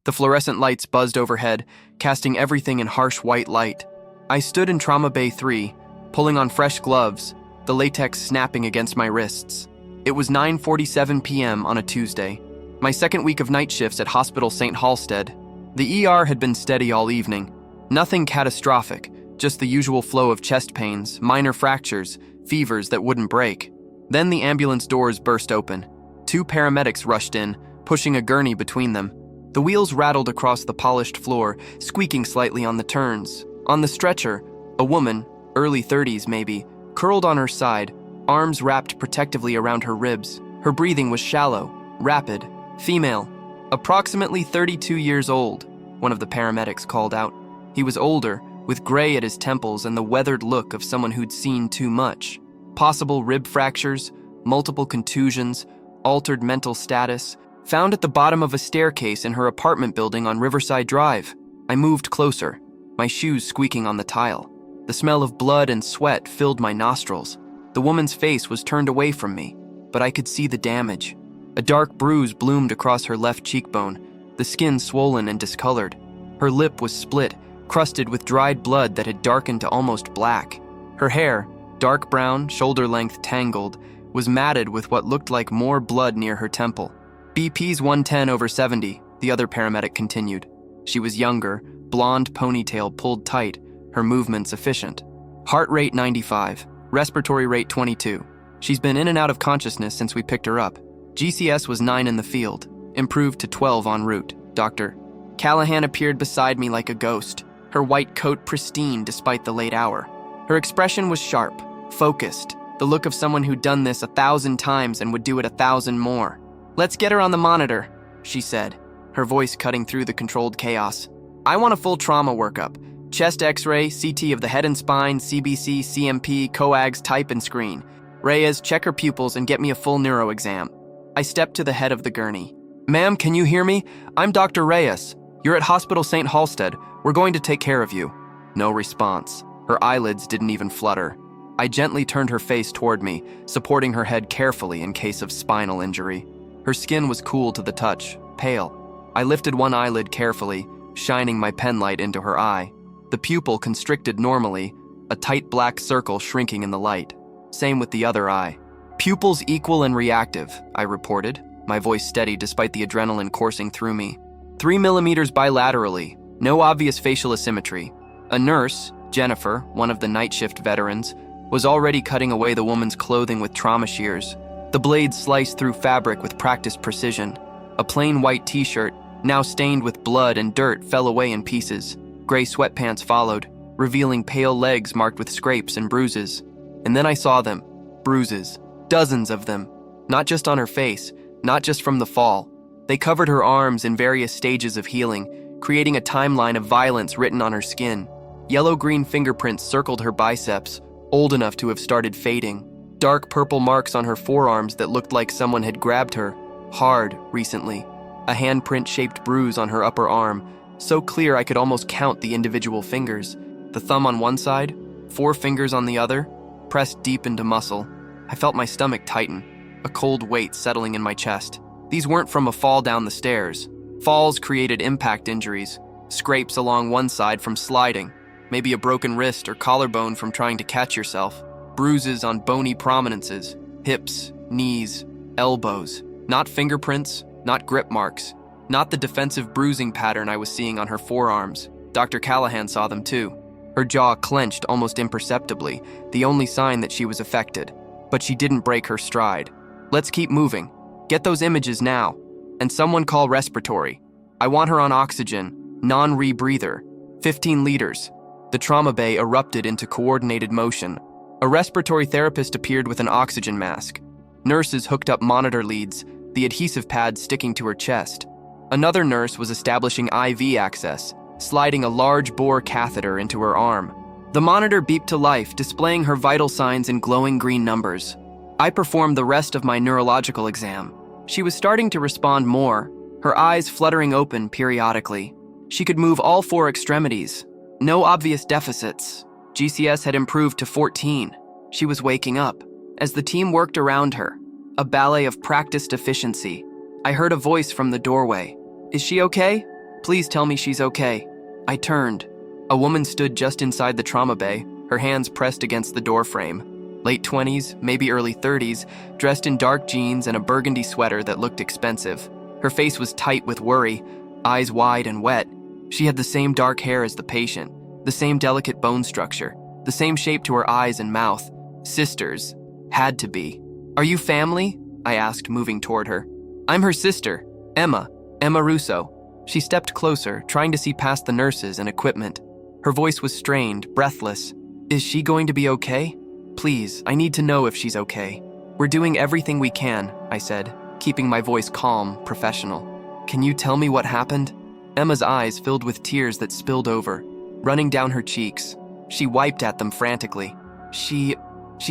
The fluorescent lights buzzed overhead, casting everything in harsh white light. I stood in Trauma Bay 3, pulling on fresh gloves, the latex snapping against my wrists. It was 9:47 p.m. on a Tuesday, my second week of night shifts at Hospital St. Halstead. The ER had been steady all evening. Nothing catastrophic, just the usual flow of chest pains, minor fractures, fevers that wouldn't break. Then the ambulance doors burst open. 2 paramedics rushed in, pushing a gurney between them. The wheels rattled across the polished floor, squeaking slightly on the turns. On the stretcher, a woman, early 30s maybe, curled on her side, arms wrapped protectively around her ribs. Her breathing was shallow, rapid, female, approximately 32 years old, one of the paramedics called out. He was older, with gray at his temples and the weathered look of someone who'd seen too much. Possible rib fractures, multiple contusions, altered mental status, found at the bottom of a staircase in her apartment building on Riverside Drive. I moved closer, my shoes squeaking on the tile. The smell of blood and sweat filled my nostrils. The woman's face was turned away from me, but I could see the damage. A dark bruise bloomed across her left cheekbone, the skin swollen and discolored. Her lip was split, crusted with dried blood that had darkened to almost black. Her hair, dark brown, shoulder-length tangled, was matted with what looked like more blood near her temple. BP's 110/70, the other paramedic continued. She was younger, blonde ponytail pulled tight, her movements efficient. Heart rate 95, respiratory rate 22. She's been in and out of consciousness since we picked her up. GCS was 9 in the field, improved to 12 en route. Dr. Callahan appeared beside me like a ghost, her white coat pristine despite the late hour. Her expression was sharp, focused, the look of someone who'd done this 1,000 times and would do it 1,000 more. "Let's get her on the monitor," she said, her voice cutting through the controlled chaos. "I want a full trauma workup. Chest x-ray, CT of the head and spine, CBC, CMP, coags, type and screen. Reyes, check her pupils and get me a full neuro exam." I stepped to the head of the gurney. "Ma'am, can you hear me? I'm Dr. Reyes. You're at Hospital St. Halstead. We're going to take care of you." No response. Her eyelids didn't even flutter. I gently turned her face toward me, supporting her head carefully in case of spinal injury. Her skin was cool to the touch, pale. I lifted one eyelid carefully, shining my penlight into her eye. The pupil constricted normally, a tight black circle shrinking in the light. Same with the other eye. "Pupils equal and reactive," I reported, my voice steady despite the adrenaline coursing through me. 3 millimeters bilaterally, no obvious facial asymmetry. A nurse, Jennifer, one of the night shift veterans, was already cutting away the woman's clothing with trauma shears. The blades sliced through fabric with practiced precision. A plain white t-shirt, now stained with blood and dirt, fell away in pieces. Gray sweatpants followed, revealing pale legs marked with scrapes and bruises. And then I saw them. Bruises. Dozens of them. Not just on her face, not just from the fall. They covered her arms in various stages of healing, creating a timeline of violence written on her skin. Yellow-green fingerprints circled her biceps, old enough to have started fading. Dark purple marks on her forearms that looked like someone had grabbed her, hard, recently. A handprint-shaped bruise on her upper arm, so clear I could almost count the individual fingers. The thumb on one side, 4 fingers on the other, pressed deep into muscle. I felt my stomach tighten, a cold weight settling in my chest. These weren't from a fall down the stairs. Falls created impact injuries, scrapes along one side from sliding, maybe a broken wrist or collarbone from trying to catch yourself, bruises on bony prominences, hips, knees, elbows. Not fingerprints, not grip marks, not the defensive bruising pattern I was seeing on her forearms. Dr. Callahan saw them too. Her jaw clenched almost imperceptibly, the only sign that she was affected. But she didn't break her stride. "Let's keep moving. Get those images now. And someone call respiratory. I want her on oxygen, non-rebreather. 15 liters. The trauma bay erupted into coordinated motion. A respiratory therapist appeared with an oxygen mask. Nurses hooked up monitor leads, the adhesive pads sticking to her chest. Another nurse was establishing IV access, sliding a large bore catheter into her arm. The monitor beeped to life, displaying her vital signs in glowing green numbers. I performed the rest of my neurological exam. She was starting to respond more, her eyes fluttering open periodically. She could move all 4 extremities. No obvious deficits. GCS had improved to 14. She was waking up. As the team worked around her, a ballet of practiced efficiency, I heard a voice from the doorway. "Is she okay?" Please tell me she's okay. I turned. A woman stood just inside the trauma bay, her hands pressed against the doorframe. Late 20s, maybe early 30s, dressed in dark jeans and a burgundy sweater that looked expensive. Her face was tight with worry, eyes wide and wet. She had the same dark hair as the patient, the same delicate bone structure, the same shape to her eyes and mouth. Sisters. Had to be. Are you family? I asked, moving toward her. I'm her sister, Emma Russo. She stepped closer, trying to see past the nurses and equipment. Her voice was strained, breathless. Is she going to be okay? Please, I need to know if she's okay. We're doing everything we can, I said, keeping my voice calm, professional. Can you tell me what happened? Emma's eyes filled with tears that spilled over, running down her cheeks. She wiped at them frantically. She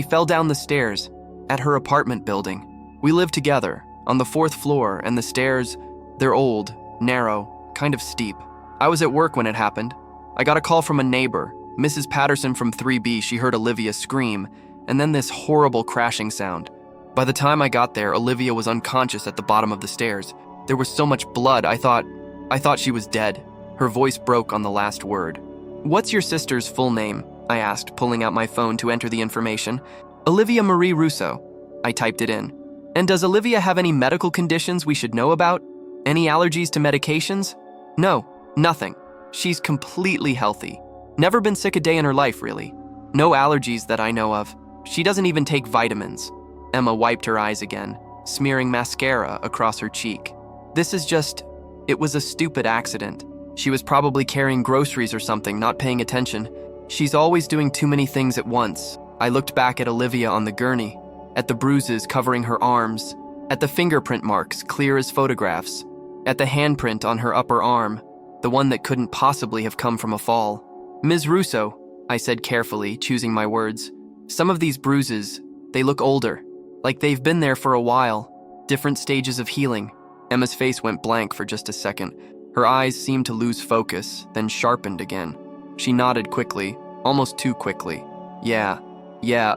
fell down the stairs at her apartment building. We live together on the 4th floor, and the stairs, they're old, narrow, kind of steep. I was at work when it happened. I got a call from a neighbor, Mrs. Patterson from 3B. She heard Olivia scream, and then this horrible crashing sound. By the time I got there, Olivia was unconscious at the bottom of the stairs. There was so much blood, I thought she was dead. Her voice broke on the last word. What's your sister's full name? I asked, pulling out my phone to enter the information. Olivia Marie Russo. I typed it in. And does Olivia have any medical conditions we should know about? Any allergies to medications? No, nothing. She's completely healthy. Never been sick a day in her life, really. No allergies that I know of. She doesn't even take vitamins. Emma wiped her eyes again, smearing mascara across her cheek. It was a stupid accident. She was probably carrying groceries or something, not paying attention. She's always doing too many things at once. I looked back at Olivia on the gurney, at the bruises covering her arms, at the fingerprint marks clear as photographs, at the handprint on her upper arm, the one that couldn't possibly have come from a fall. Ms. Russo, I said carefully, choosing my words. Some of these bruises, they look older, like they've been there for a while, different stages of healing. Emma's face went blank for just a second. Her eyes seemed to lose focus, then sharpened again. She nodded quickly, almost too quickly. Yeah,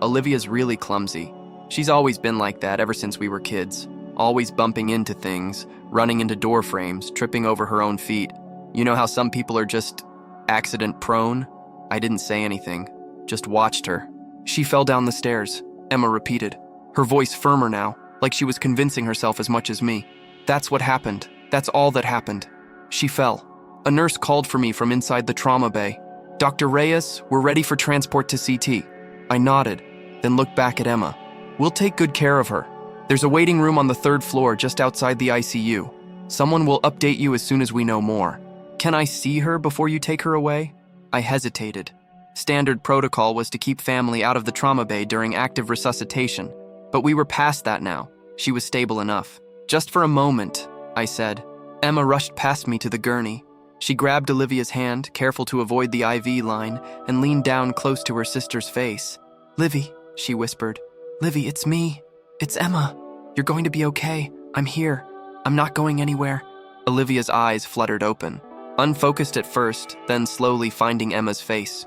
Olivia's really clumsy. She's always been like that ever since we were kids. Always bumping into things, running into door frames, tripping over her own feet. You know how some people are just accident-prone? I didn't say anything, just watched her. She fell down the stairs, Emma repeated, her voice firmer now, like she was convincing herself as much as me. That's what happened. That's all that happened. She fell. A nurse called for me from inside the trauma bay. Dr. Reyes, we're ready for transport to CT. I nodded, then looked back at Emma. We'll take good care of her. There's a waiting room on the 3rd floor just outside the ICU. Someone will update you as soon as we know more. Can I see her before you take her away? I hesitated. Standard protocol was to keep family out of the trauma bay during active resuscitation, but we were past that now. She was stable enough. Just for a moment, I said. Emma rushed past me to the gurney. She grabbed Olivia's hand, careful to avoid the IV line, and leaned down close to her sister's face. Livy, she whispered. Livy, it's me. It's Emma. You're going to be okay. I'm here. I'm not going anywhere. Olivia's eyes fluttered open, unfocused at first, then slowly finding Emma's face.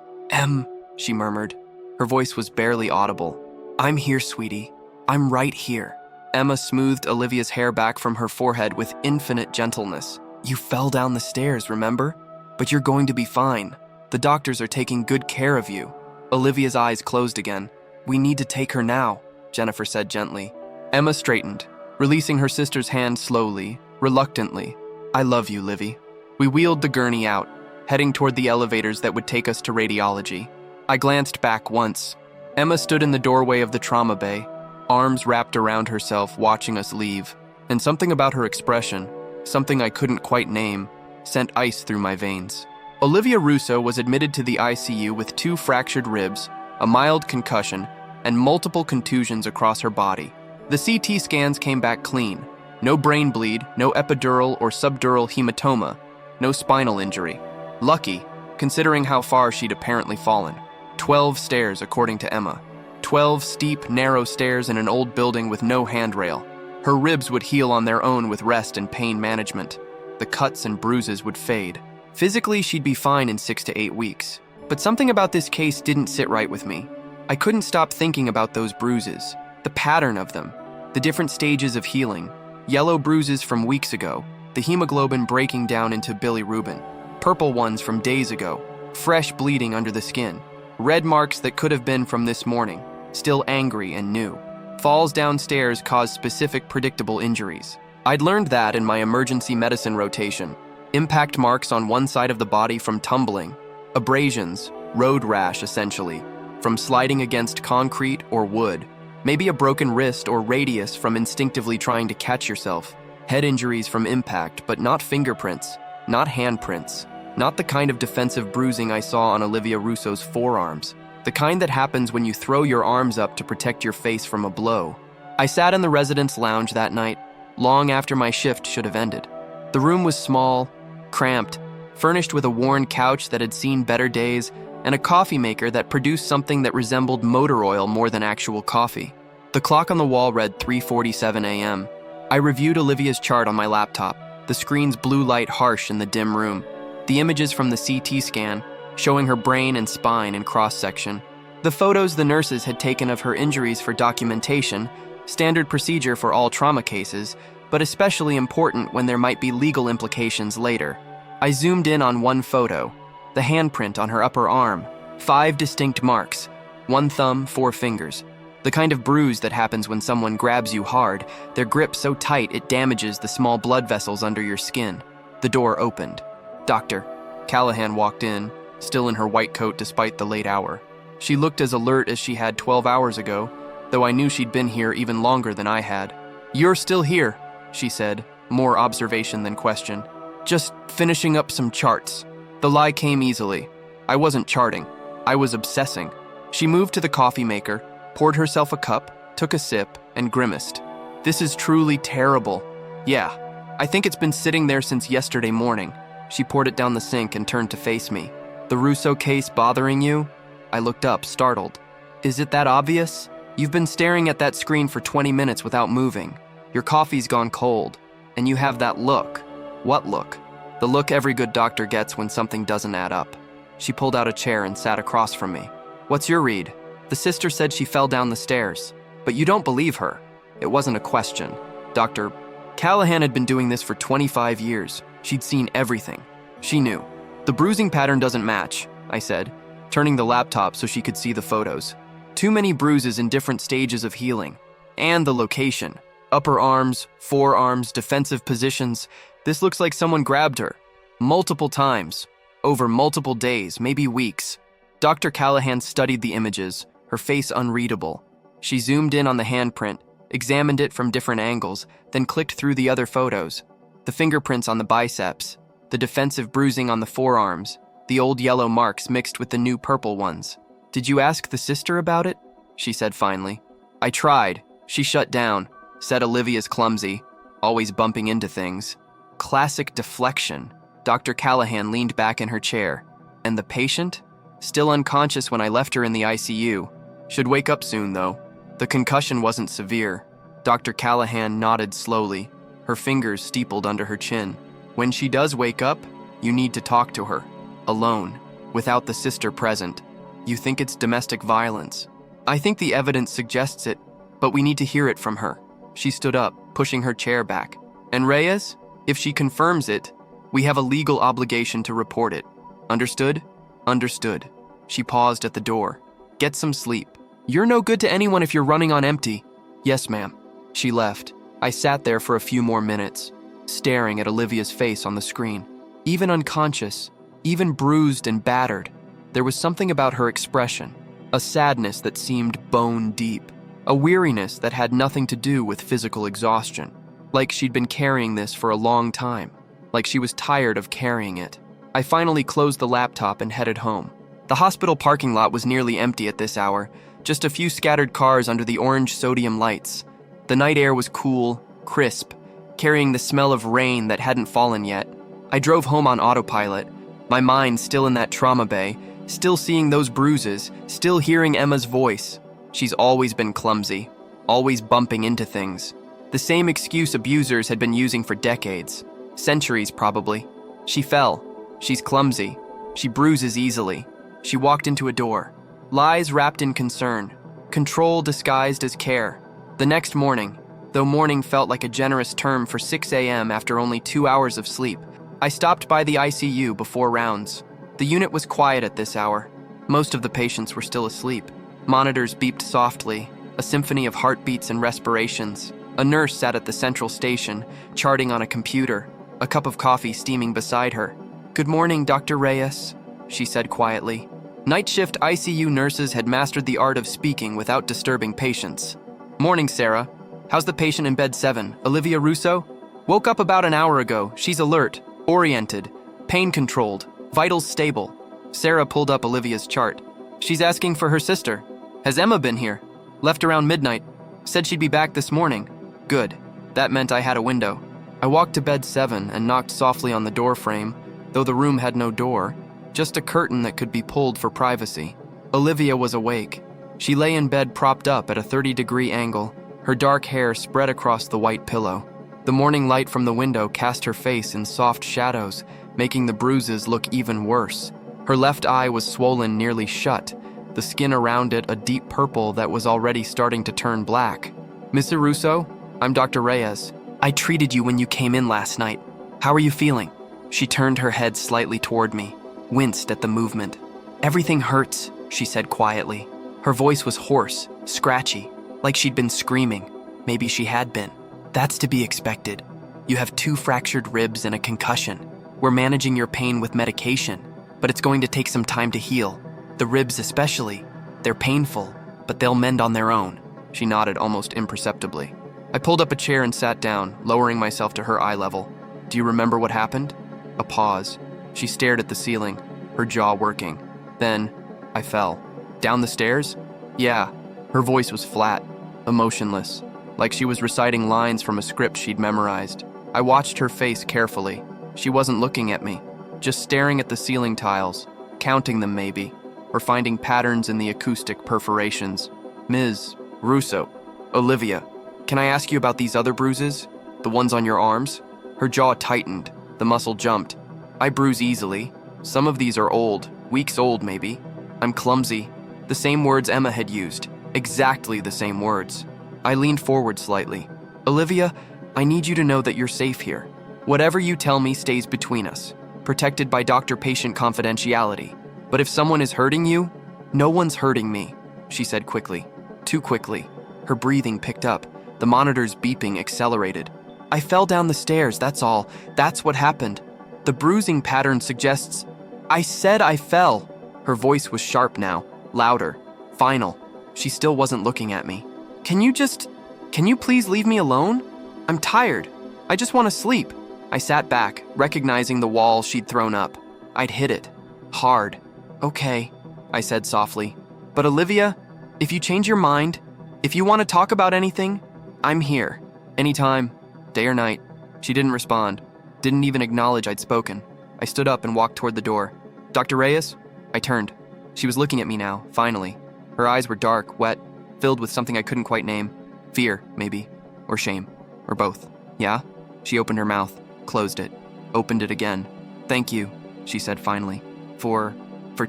She murmured. Her voice was barely audible. I'm here, sweetie. I'm right here. Emma smoothed Olivia's hair back from her forehead with infinite gentleness. You fell down the stairs, remember? But you're going to be fine. The doctors are taking good care of you. Olivia's eyes closed again. We need to take her now, Jennifer said gently. Emma straightened, releasing her sister's hand slowly, reluctantly. I love you, Livy. We wheeled the gurney out, heading toward the elevators that would take us to radiology. I glanced back once. Emma stood in the doorway of the trauma bay, arms wrapped around herself, watching us leave, and something about her expression, something I couldn't quite name, sent ice through my veins. Olivia Russo was admitted to the ICU with 2 fractured ribs, a mild concussion, and multiple contusions across her body. The CT scans came back clean. No brain bleed, no epidural or subdural hematoma, no spinal injury. Lucky, considering how far she'd apparently fallen. 12 stairs, according to Emma. 12 steep, narrow stairs in an old building with no handrail. Her ribs would heal on their own with rest and pain management. The cuts and bruises would fade. Physically, she'd be fine in 6 to 8 weeks. But something about this case didn't sit right with me. I couldn't stop thinking about those bruises, the pattern of them, the different stages of healing. Yellow bruises from weeks ago. the hemoglobin breaking down into bilirubin, purple ones from days ago, fresh bleeding under the skin, red marks that could have been from this morning, still angry and new. Falls downstairs cause specific predictable injuries. I'd learned that in my emergency medicine rotation. Impact marks on one side of the body from tumbling, abrasions, road rash essentially, from sliding against concrete or wood, maybe a broken wrist or radius from instinctively trying to catch yourself, head injuries from impact, but not fingerprints, not handprints, not the kind of defensive bruising I saw on Olivia Russo's forearms, the kind that happens when you throw your arms up to protect your face from a blow. I sat in the residence lounge that night, long after my shift should have ended. The room was small, cramped, furnished with a worn couch that had seen better days, and a coffee maker that produced something that resembled motor oil more than actual coffee. The clock on the wall read 3:47 a.m. I reviewed Olivia's chart on my laptop, the screen's blue light harsh in the dim room, the images from the CT scan showing her brain and spine in cross-section, the photos the nurses had taken of her injuries for documentation, standard procedure for all trauma cases, but especially important when there might be legal implications later. I zoomed in on one photo, the handprint on her upper arm, 5 distinct marks, 1 thumb, 4 fingers. The kind of bruise that happens when someone grabs you hard, their grip so tight it damages the small blood vessels under your skin. The door opened. Dr. Callahan walked in, still in her white coat despite the late hour. She looked as alert as she had 12 hours ago, though I knew she'd been here even longer than I had. "You're still here," she said, more observation than question. "Just finishing up some charts." The lie came easily. I wasn't charting. I was obsessing. She moved to the coffee maker, poured herself a cup, took a sip, and grimaced. "This is truly terrible. Yeah, I think it's been sitting there since yesterday morning." She poured it down the sink and turned to face me. "The Russo case bothering you?" I looked up, startled. "Is it that obvious? You've been staring at that screen for 20 minutes without moving. Your coffee's gone cold, and you have that look." "What look?" "The look every good doctor gets when something doesn't add up." She pulled out a chair and sat across from me. "What's your read?" "The sister said she fell down the stairs." "But you don't believe her." It wasn't a question. Dr. Callahan had been doing this for 25 years. She'd seen everything. She knew. "The bruising pattern doesn't match," I said, turning the laptop so she could see the photos. "Too many bruises in different stages of healing. And the location. Upper arms, forearms, defensive positions. This looks like someone grabbed her. Multiple times. Over multiple days, maybe weeks." Dr. Callahan studied the images, her face unreadable. She zoomed in on the handprint, examined it from different angles, then clicked through the other photos. The fingerprints on the biceps, the defensive bruising on the forearms, the old yellow marks mixed with the new purple ones. "Did you ask the sister about it?" she said finally. "I tried. She shut down, said Olivia's clumsy, always bumping into things." Classic deflection. Dr. Callahan leaned back in her chair. "And the patient? Still unconscious when I left her in the ICU. Should wake up soon, though. The concussion wasn't severe." Dr. Callahan nodded slowly, her fingers steepled under her chin. "When she does wake up, you need to talk to her. Alone, without the sister present. You think it's domestic violence. I think the evidence suggests it, but we need to hear it from her." She stood up, pushing her chair back. "And Reyes? If she confirms it, we have a legal obligation to report it. Understood?" "Understood." She paused at the door. "Get some sleep. You're no good to anyone if you're running on empty." "Yes, ma'am." She left. I sat there for a few more minutes, staring at Olivia's face on the screen. Even unconscious, even bruised and battered, there was something about her expression, a sadness that seemed bone deep, a weariness that had nothing to do with physical exhaustion, like she'd been carrying this for a long time, like she was tired of carrying it. I finally closed the laptop and headed home. The hospital parking lot was nearly empty at this hour, just a few scattered cars under the orange sodium lights. The night air was cool, crisp, carrying the smell of rain that hadn't fallen yet. I drove home on autopilot, my mind still in that trauma bay, still seeing those bruises, still hearing Emma's voice. She's always been clumsy, always bumping into things. The same excuse abusers had been using for decades, centuries probably. She fell. She's clumsy. She bruises easily. She walked into a door. Lies wrapped in concern. Control disguised as care. The next morning, though morning felt like a generous term for 6 a.m. after only 2 hours of sleep. I stopped by the ICU before rounds. The unit was quiet at this hour. Most of the patients were still asleep. Monitors beeped softly, a symphony of heartbeats and respirations. A nurse sat at the central station, charting on a computer, a cup of coffee steaming beside her. "Good morning, Dr. Reyes," she said quietly. Night shift ICU nurses had mastered the art of speaking without disturbing patients. "Morning, Sarah. How's the patient in bed 7, Olivia Russo? Woke up about an hour ago. She's alert, oriented, pain-controlled, vitals stable." Sarah pulled up Olivia's chart. "She's asking for her sister. Has Emma been here? Left around midnight. Said she'd be back this morning." Good. That meant I had a window. I walked to bed 7 and knocked softly on the door frame, though the room had no door, just a curtain that could be pulled for privacy. Olivia was awake. She lay in bed propped up at a 30-degree angle, her dark hair spread across the white pillow. The morning light from the window cast her face in soft shadows, making the bruises look even worse. Her left eye was swollen nearly shut, the skin around it a deep purple that was already starting to turn black. "Miss Russo, I'm Dr. Reyes. I treated you when you came in last night. How are you feeling?" She turned her head slightly toward me, winced at the movement. "Everything hurts," she said quietly. Her voice was hoarse, scratchy, like she'd been screaming. Maybe she had been. "That's to be expected. You have 2 fractured ribs and a concussion. We're managing your pain with medication, but it's going to take some time to heal. The ribs especially. They're painful, but they'll mend on their own." She nodded almost imperceptibly. I pulled up a chair and sat down, lowering myself to her eye level. "Do you remember what happened?" A pause. She stared at the ceiling, her jaw working. "Then, I fell. Down the stairs?" "Yeah." Her voice was flat, emotionless, like she was reciting lines from a script she'd memorized. I watched her face carefully. She wasn't looking at me, just staring at the ceiling tiles, counting them maybe, or finding patterns in the acoustic perforations. "Ms. Russo, Olivia, can I ask you about these other bruises? The ones on your arms?" Her jaw tightened, the muscle jumped. "I bruise easily. Some of these are old, weeks old maybe. I'm clumsy." The same words Emma had used, exactly the same words. I leaned forward slightly. "Olivia, I need you to know that you're safe here. Whatever you tell me stays between us, protected by doctor-patient confidentiality. But if someone is hurting you, no one's hurting me," she said quickly. Too quickly. Her breathing picked up. The monitor's beeping accelerated. "I fell down the stairs, that's all. That's what happened. The bruising pattern suggests—" "I said I fell." Her voice was sharp now, louder, final. She still wasn't looking at me. Can you please leave me alone? I'm tired. I just want to sleep." I sat back, recognizing the wall she'd thrown up. I'd hit it. Hard. "Okay," I said softly. "But Olivia, if you change your mind, if you want to talk about anything, I'm here. Anytime, day or night." She didn't respond, didn't even acknowledge I'd spoken. I stood up and walked toward the door. "Dr. Reyes?" I turned. She was looking at me now, finally. Her eyes were dark, wet, filled with something I couldn't quite name. Fear, maybe. Or shame. Or both. "Yeah?" She opened her mouth, closed it, opened it again. "Thank you," she said finally, for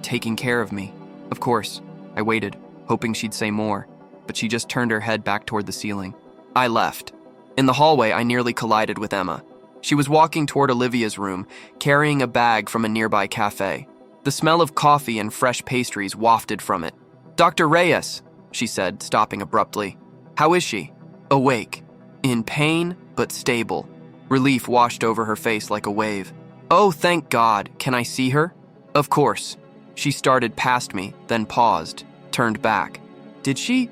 taking care of me." "Of course." I waited, hoping she'd say more, but she just turned her head back toward the ceiling. I left. In the hallway, I nearly collided with Emma. She was walking toward Olivia's room, carrying a bag from a nearby cafe. The smell of coffee and fresh pastries wafted from it. "Dr. Reyes," she said, stopping abruptly. "How is she?" "Awake. In pain, but stable." Relief washed over her face like a wave. "Oh, thank God. Can I see her?" "Of course." She started past me, then paused, turned back. Did she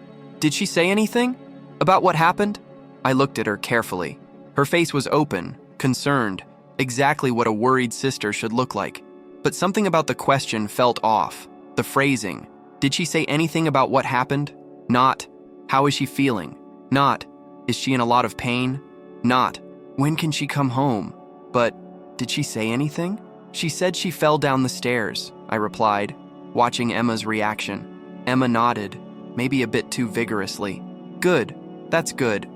say anything? About what happened?" I looked at her carefully. Her face was open, concerned, exactly what a worried sister should look like. But something about the question felt off. The phrasing. Did she say anything about what happened? Not, "How is she feeling?" Not, "Is she in a lot of pain?" Not, "When can she come home?" But, did she say anything? "She said she fell down the stairs," I replied, watching Emma's reaction. Emma nodded, maybe a bit too vigorously. "Good, that's good.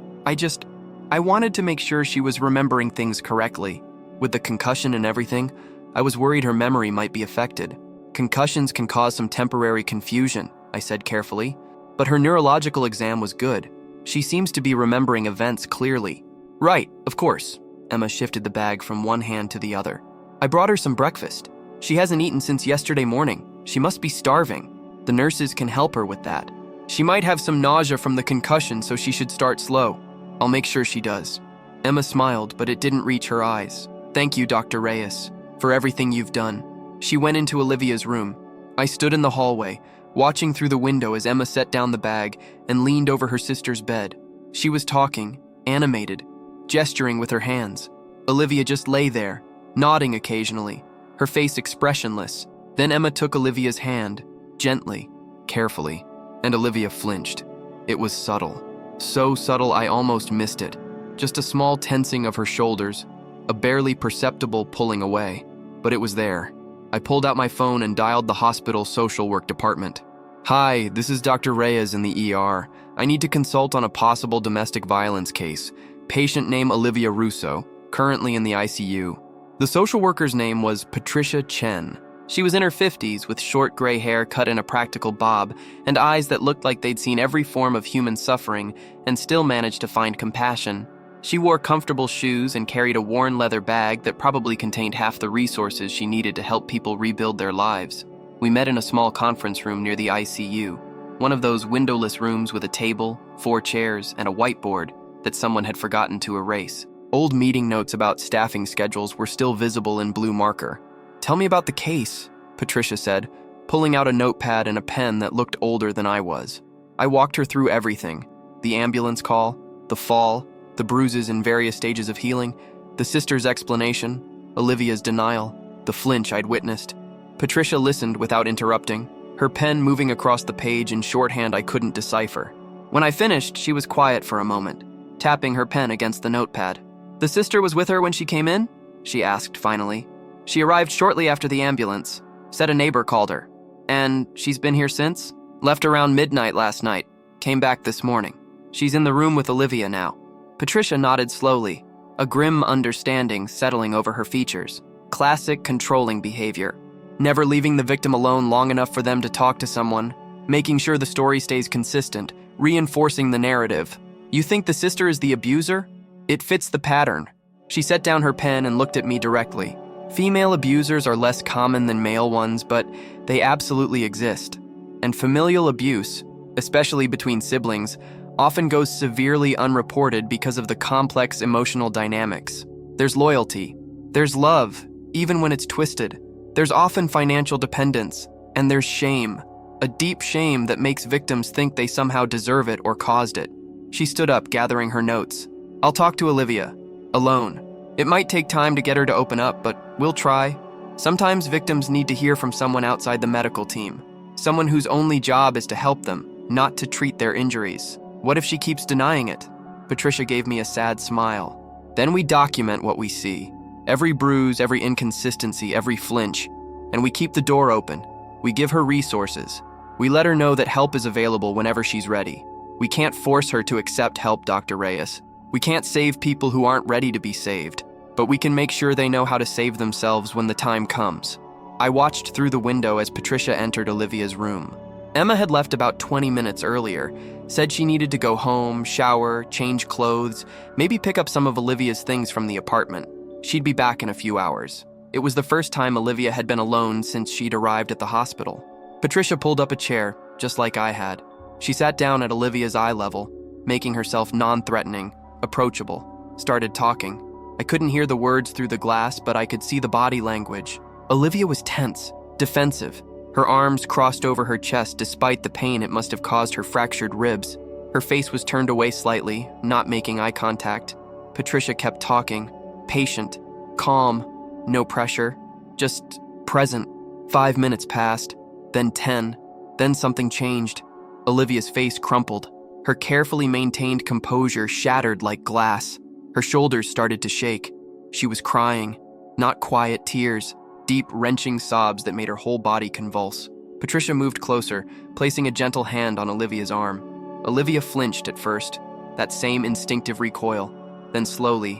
I wanted to make sure she was remembering things correctly. With the concussion and everything, I was worried her memory might be affected. Concussions can cause some temporary confusion," I said carefully, "but her neurological exam was good. She seems to be remembering events clearly. Right, of course. Emma shifted the bag from one hand to the other. I brought her some breakfast. She hasn't eaten since yesterday morning. She must be starving. The nurses can help her with that. She might have some nausea from the concussion, so she should start slow. I'll make sure she does. Emma smiled, but it didn't reach her eyes. Thank you, Dr. Reyes, for everything you've done. She went into Olivia's room. I stood in the hallway, watching through the window as Emma set down the bag and leaned over her sister's bed. She was talking, animated, gesturing with her hands. Olivia just lay there, nodding occasionally, her face expressionless. Then Emma took Olivia's hand, gently, carefully, and Olivia flinched. It was subtle. So subtle I almost missed it. Just a small tensing of her shoulders, a barely perceptible pulling away. But it was there. I pulled out my phone and dialed the hospital social work department. Hi, this is Dr. Reyes in the ER. I need to consult on a possible domestic violence case. Patient name Olivia Russo, currently in the ICU. The social worker's name was Patricia Chen. She was in her 50s with short gray hair cut in a practical bob and eyes that looked like they'd seen every form of human suffering and still managed to find compassion. She wore comfortable shoes and carried a worn leather bag that probably contained half the resources she needed to help people rebuild their lives. We met in a small conference room near the ICU, one of those windowless rooms with a table, 4 chairs, and a whiteboard that someone had forgotten to erase. Old meeting notes about staffing schedules were still visible in blue marker. Tell me about the case, Patricia said, pulling out a notepad and a pen that looked older than I was. I walked her through everything: the ambulance call, the fall, the bruises in various stages of healing, the sister's explanation, Olivia's denial, the flinch I'd witnessed. Patricia listened without interrupting, her pen moving across the page in shorthand I couldn't decipher. When I finished, she was quiet for a moment, tapping her pen against the notepad. The sister was with her when she came in? She asked finally. She arrived shortly after the ambulance, said a neighbor called her. And she's been here since? Left around midnight last night, came back this morning. She's in the room with Olivia now. Patricia nodded slowly, a grim understanding settling over her features. Classic controlling behavior. Never leaving the victim alone long enough for them to talk to someone, making sure the story stays consistent, reinforcing the narrative. You think the sister is the abuser? It fits the pattern. She set down her pen and looked at me directly. Female abusers are less common than male ones, but they absolutely exist. And familial abuse, especially between siblings, often goes severely unreported because of the complex emotional dynamics. There's loyalty. There's love, even when it's twisted. There's often financial dependence. And there's shame. A deep shame that makes victims think they somehow deserve it or caused it. She stood up, gathering her notes. I'll talk to Olivia. Alone. It might take time to get her to open up, but we'll try. Sometimes victims need to hear from someone outside the medical team. Someone whose only job is to help them, not to treat their injuries. What if she keeps denying it? Patricia gave me a sad smile. Then we document what we see. Every bruise, every inconsistency, every flinch. And we keep the door open. We give her resources. We let her know that help is available whenever she's ready. We can't force her to accept help, Dr. Reyes. We can't save people who aren't ready to be saved, but we can make sure they know how to save themselves when the time comes. I watched through the window as Patricia entered Olivia's room. Emma had left about 20 minutes earlier, said she needed to go home, shower, change clothes, maybe pick up some of Olivia's things from the apartment. She'd be back in a few hours. It was the first time Olivia had been alone since she'd arrived at the hospital. Patricia pulled up a chair, just like I had. She sat down at Olivia's eye level, making herself non-threatening, approachable, started talking. I couldn't hear the words through the glass, but I could see the body language. Olivia was tense, defensive, her arms crossed over her chest despite the pain it must have caused her fractured ribs. Her face was turned away slightly, not making eye contact. Patricia kept talking, patient, calm, no pressure, just present. 5 minutes passed, then 10, then something changed. Olivia's face crumpled. Her carefully maintained composure shattered like glass. Her shoulders started to shake. She was crying, not quiet tears, deep, wrenching sobs that made her whole body convulse. Patricia moved closer, placing a gentle hand on Olivia's arm. Olivia flinched at first, that same instinctive recoil, then slowly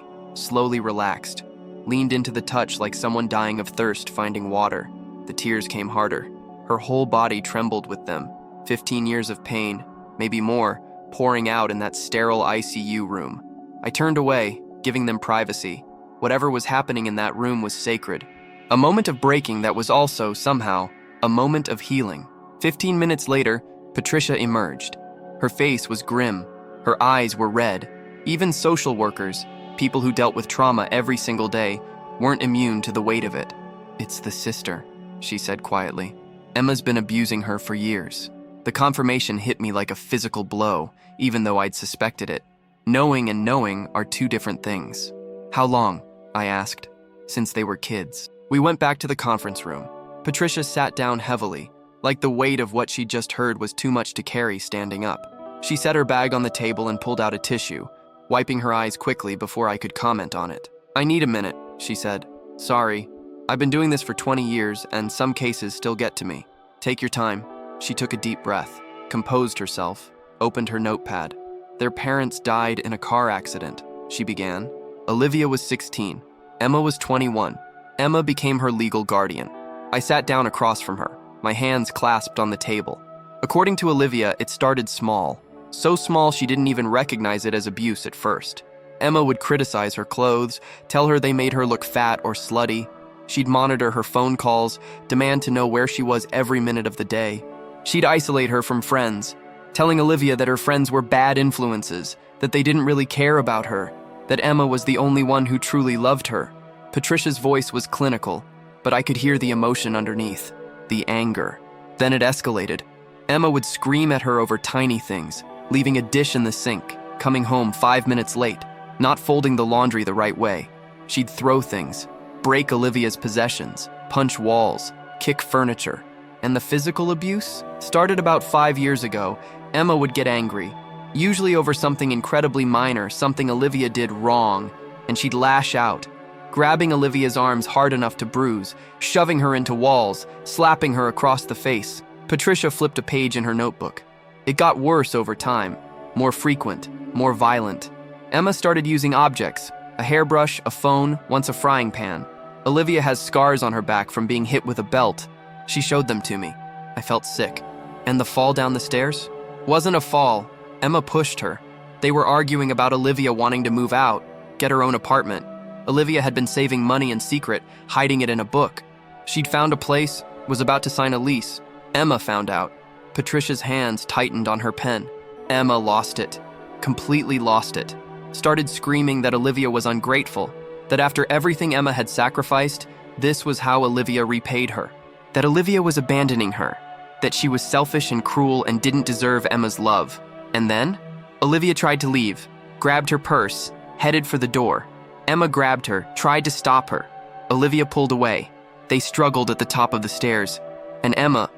relaxed, leaned into the touch like someone dying of thirst finding water. The tears came harder. Her whole body trembled with them. 15 years of pain, maybe more, pouring out in that sterile ICU room. I turned away, giving them privacy. Whatever was happening in that room was sacred. A moment of breaking that was also, somehow, a moment of healing. 15 minutes later, Patricia emerged. Her face was grim. Her eyes were red. Even social workers, people who dealt with trauma every single day, weren't immune to the weight of it. "It's the sister," she said quietly. "Emma's been abusing her for years." The confirmation hit me like a physical blow, even though I'd suspected it. Knowing and knowing are two different things. "How long?" I asked. "Since they were kids." We went back to the conference room. Patricia sat down heavily, like the weight of what she'd just heard was too much to carry standing up. She set her bag on the table and pulled out a tissue, wiping her eyes quickly before I could comment on it. "I need a minute," she said. "Sorry. I've been doing this for 20 years, and some cases still get to me. Take your time." She took a deep breath, composed herself, opened her notepad. "Their parents died in a car accident," she began. "Olivia was 16. Emma was 21. Emma became her legal guardian." I sat down across from her, my hands clasped on the table. According to Olivia, it started small. So small she didn't even recognize it as abuse at first. Emma would criticize her clothes, tell her they made her look fat or slutty. She'd monitor her phone calls, demand to know where she was every minute of the day. She'd isolate her from friends, telling Olivia that her friends were bad influences, that they didn't really care about her, that Emma was the only one who truly loved her. Patricia's voice was clinical, but I could hear the emotion underneath, the anger. Then it escalated. Emma would scream at her over tiny things, leaving a dish in the sink, coming home 5 minutes late, not folding the laundry the right way. She'd throw things, break Olivia's possessions, punch walls, kick furniture. And the physical abuse started about 5 years ago. Emma would get angry, usually over something incredibly minor, something Olivia did wrong, and she'd lash out, grabbing Olivia's arms hard enough to bruise, shoving her into walls, slapping her across the face. Patricia flipped a page in her notebook. It got worse over time, more frequent, more violent. Emma started using objects, a hairbrush, a phone, once a frying pan. Olivia has scars on her back from being hit with a belt. She showed them to me. I felt sick. And the fall down the stairs? Wasn't a fall. Emma pushed her. They were arguing about Olivia wanting to move out, get her own apartment. Olivia had been saving money in secret, hiding it in a book. She'd found a place, was about to sign a lease. Emma found out. Patricia's hands tightened on her pen. Emma lost it. Completely lost it. Started screaming that Olivia was ungrateful, that after everything Emma had sacrificed, this was how Olivia repaid her. That Olivia was abandoning her, that she was selfish and cruel and didn't deserve Emma's love. And then, Olivia tried to leave, grabbed her purse, headed for the door. Emma grabbed her, tried to stop her. Olivia pulled away. They struggled at the top of the stairs, and Emma